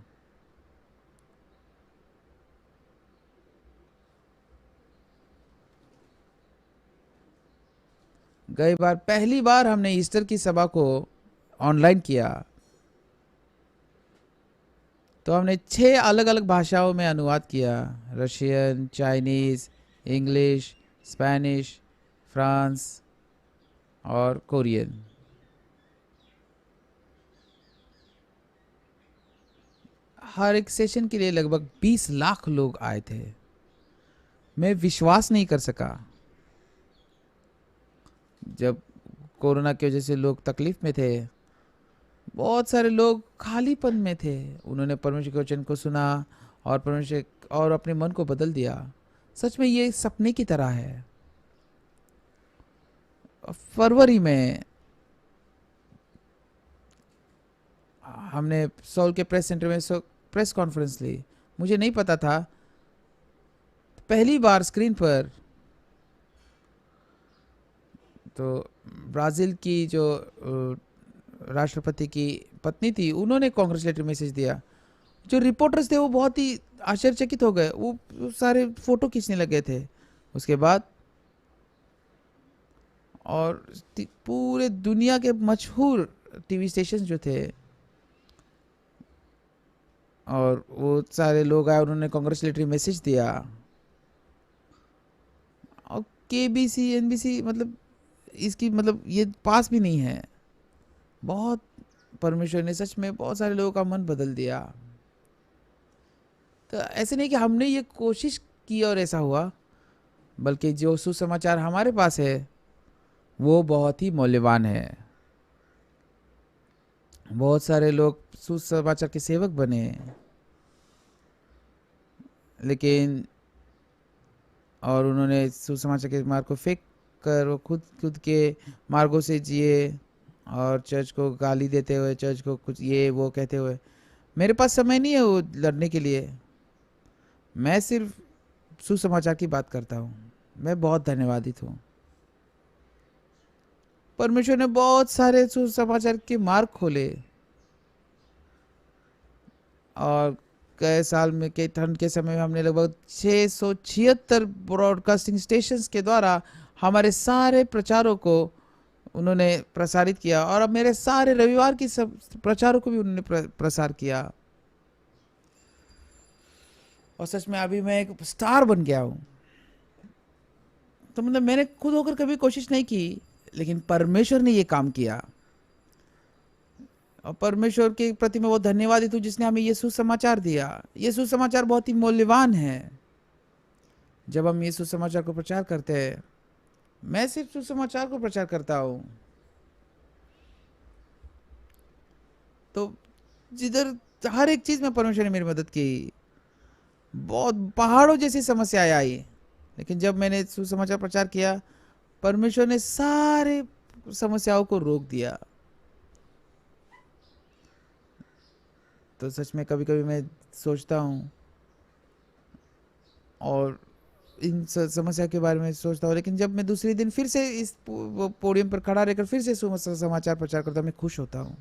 गई बार पहली बार हमने ईस्टर की सभा को ऑनलाइन किया, तो हमने 6 अलग अलग भाषाओं में अनुवाद किया, Russian, Chinese, English, Spanish, France और कोरियन। हर एक सेशन के लिए लगभग 20 लाख लोग आए थे। मैं विश्वास नहीं कर सका। जब कोरोना की वजह से लोग तकलीफ में थे, बहुत सारे लोग खालीपन में थे, उन्होंने परमेश्वर के वचन को सुना और परमेश्वर और अपने मन को बदल दिया। सच में ये सपने की तरह है। फरवरी में हमने सॉल के प्रेस सेंटर में प्रेस कॉन्फ्रेंस ली। मुझे नहीं पता था, पहली बार स्क्रीन पर तो ब्राज़ील की जो राष्ट्रपति की पत्नी थी, उन्होंने कांग्रेचुलेटरी मैसेज दिया। जो रिपोर्टर्स थे वो बहुत ही आश्चर्यचकित हो गए, वो सारे फोटो खींचने लगे थे उसके बाद। और पूरे दुनिया के मशहूर टीवी स्टेशन जो थे, और वो सारे लोग आए, उन्होंने कांग्रेचुलेटरी मैसेज दिया। और केबीसी, एनबीसी, मतलब इसकी मतलब ये पास भी नहीं है। बहुत परमेश्वर ने सच में बहुत सारे लोगों का मन बदल दिया। तो ऐसे नहीं कि हमने ये कोशिश की और ऐसा हुआ, बल्कि जो सुसमाचार हमारे पास है वो बहुत ही मूल्यवान है। बहुत सारे लोग सुसमाचार के सेवक बने, लेकिन और उन्होंने सुसमाचार के मार्ग को फेंक कर वो खुद के मार्गों से जिए और चर्च को गाली देते हुए, चर्च को कुछ ये वो कहते हुए। मेरे पास समय नहीं है वो लड़ने के लिए, मैं सिर्फ सुसमाचार की बात करता हूँ। मैं बहुत धन्यवादित हूँ। परमेश्वर ने बहुत सारे सुसमाचार के मार्ग खोले और कई साल में के ठंड के समय में हमने लगभग 676 ब्रॉडकास्टिंग स्टेशंस के द्वारा हमारे सारे प्रचारों को उन्होंने प्रसारित किया, और अब मेरे सारे रविवार की सब प्रचारों को भी उन्होंने प्रसार किया। और सच में अभी मैं एक स्टार बन गया हूँ। तो मतलब मैंने खुद होकर कभी कोशिश नहीं की, लेकिन परमेश्वर ने ये काम किया, और परमेश्वर के प्रति मैं बहुत धन्यवादित हूँ जिसने हमें ये सुसमाचार दिया। ये सुसमाचार बहुत ही मूल्यवान है। जब हम ये सुसमाचार को प्रचार करते हैं, मैं सिर्फ सुसमाचार को प्रचार करता हूँ, तो जिधर हर एक चीज में परमेश्वर ने मेरी मदद की। बहुत पहाड़ों जैसी समस्याएं आई, लेकिन जब मैंने सुसमाचार प्रचार किया, परमेश्वर ने सारे समस्याओं को रोक दिया। तो सच में कभी कभी मैं सोचता हूँ और इन समस्या के बारे में सोचता हूँ, लेकिन जब मैं दूसरे दिन फिर से इस पोडियम पर खड़ा रहकर फिर से समाचार प्रचार करता हूँ, मैं खुश होता हूँ।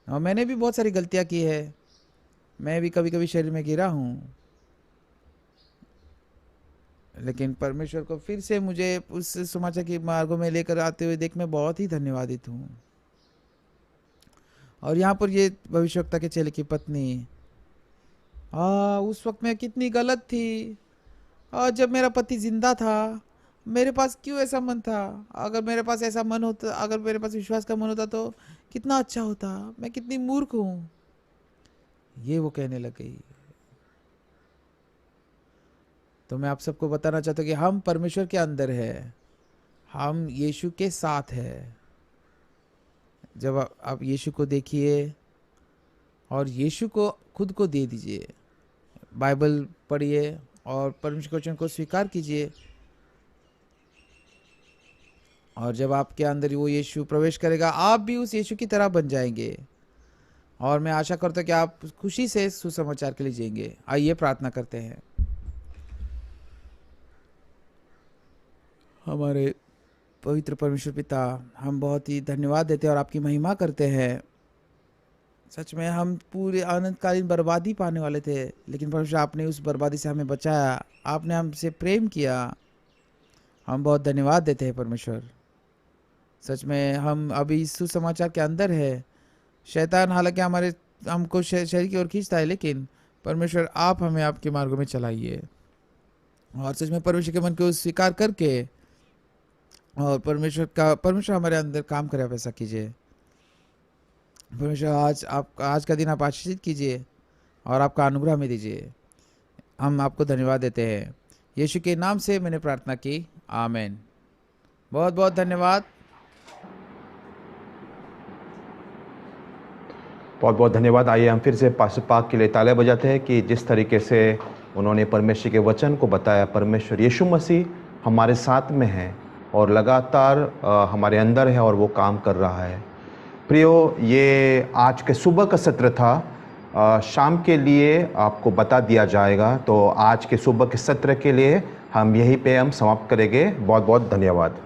और मैंने भी बहुत सारी गलतियाँ की है, मैं भी कभी कभी शरीर में गिरा हूँ, लेकिन परमेश्वर को फिर से मुझे उस समाचार के मार्गों में लेकर आते हुए देख मैं बहुत ही धन्यवादित हूँ। और यहाँ पर ये भविष्यवक्ता के चेले की पत्नी, उस वक्त मैं कितनी गलत थी। और जब मेरा पति जिंदा था, मेरे पास क्यों ऐसा मन था? अगर मेरे पास ऐसा मन होता, अगर मेरे पास विश्वास का मन होता तो कितना अच्छा होता। मैं कितनी मूर्ख हूँ, ये वो कहने लग गई। तो मैं आप सबको बताना चाहता हूँ कि हम परमेश्वर के अंदर है, हम यीशु के साथ है। जब आप यीशु को देखिए और यीशु को खुद को दे दीजिए, बाइबल पढ़िए और परमेश्वर के वचन को स्वीकार कीजिए, और जब आपके अंदर वो यीशु प्रवेश करेगा, आप भी उस यीशु की तरह बन जाएंगे। और मैं आशा करता हूँ कि आप खुशी से सुसमाचार के लिए जिएंगे। आइए प्रार्थना करते हैं। हमारे पवित्र परमेश्वर पिता, हम बहुत ही धन्यवाद देते हैं और आपकी महिमा करते हैं। सच में हम पूरे अनंतकालीन बर्बादी पाने वाले थे, लेकिन परमेश्वर आपने उस बर्बादी से हमें बचाया, आपने हमसे प्रेम किया। हम बहुत धन्यवाद देते हैं परमेश्वर। सच में हम अभी इस सुसमाचार के अंदर है। शैतान हालांकि हमको शरीर की ओर खींचता है, लेकिन परमेश्वर आप हमें आपके मार्गों में चलाइए। और सच में परमेश्वर के मन को स्वीकार करके और परमेश्वर हमारे अंदर काम करे, आप ऐसा कीजिए। परमेश्वर आज का दिन आप आशीषित कीजिए और आपका अनुग्रह में दीजिए। हम आपको धन्यवाद देते हैं। यीशु के नाम से मैंने प्रार्थना की, आमीन। बहुत बहुत धन्यवाद। बहुत बहुत धन्यवाद। आइए हम फिर से पास्टर पाक के लिए तालियां बजाते हैं कि जिस तरीके से उन्होंने परमेश्वर के वचन को बताया। परमेश्वर यीशु मसीह हमारे साथ में है और लगातार हमारे अंदर है और वो काम कर रहा है। प्रियो, ये आज के सुबह का सत्र था। शाम के लिए आपको बता दिया जाएगा। तो आज के सुबह के सत्र के लिए हम यहीं पे समाप्त करेंगे। बहुत बहुत धन्यवाद।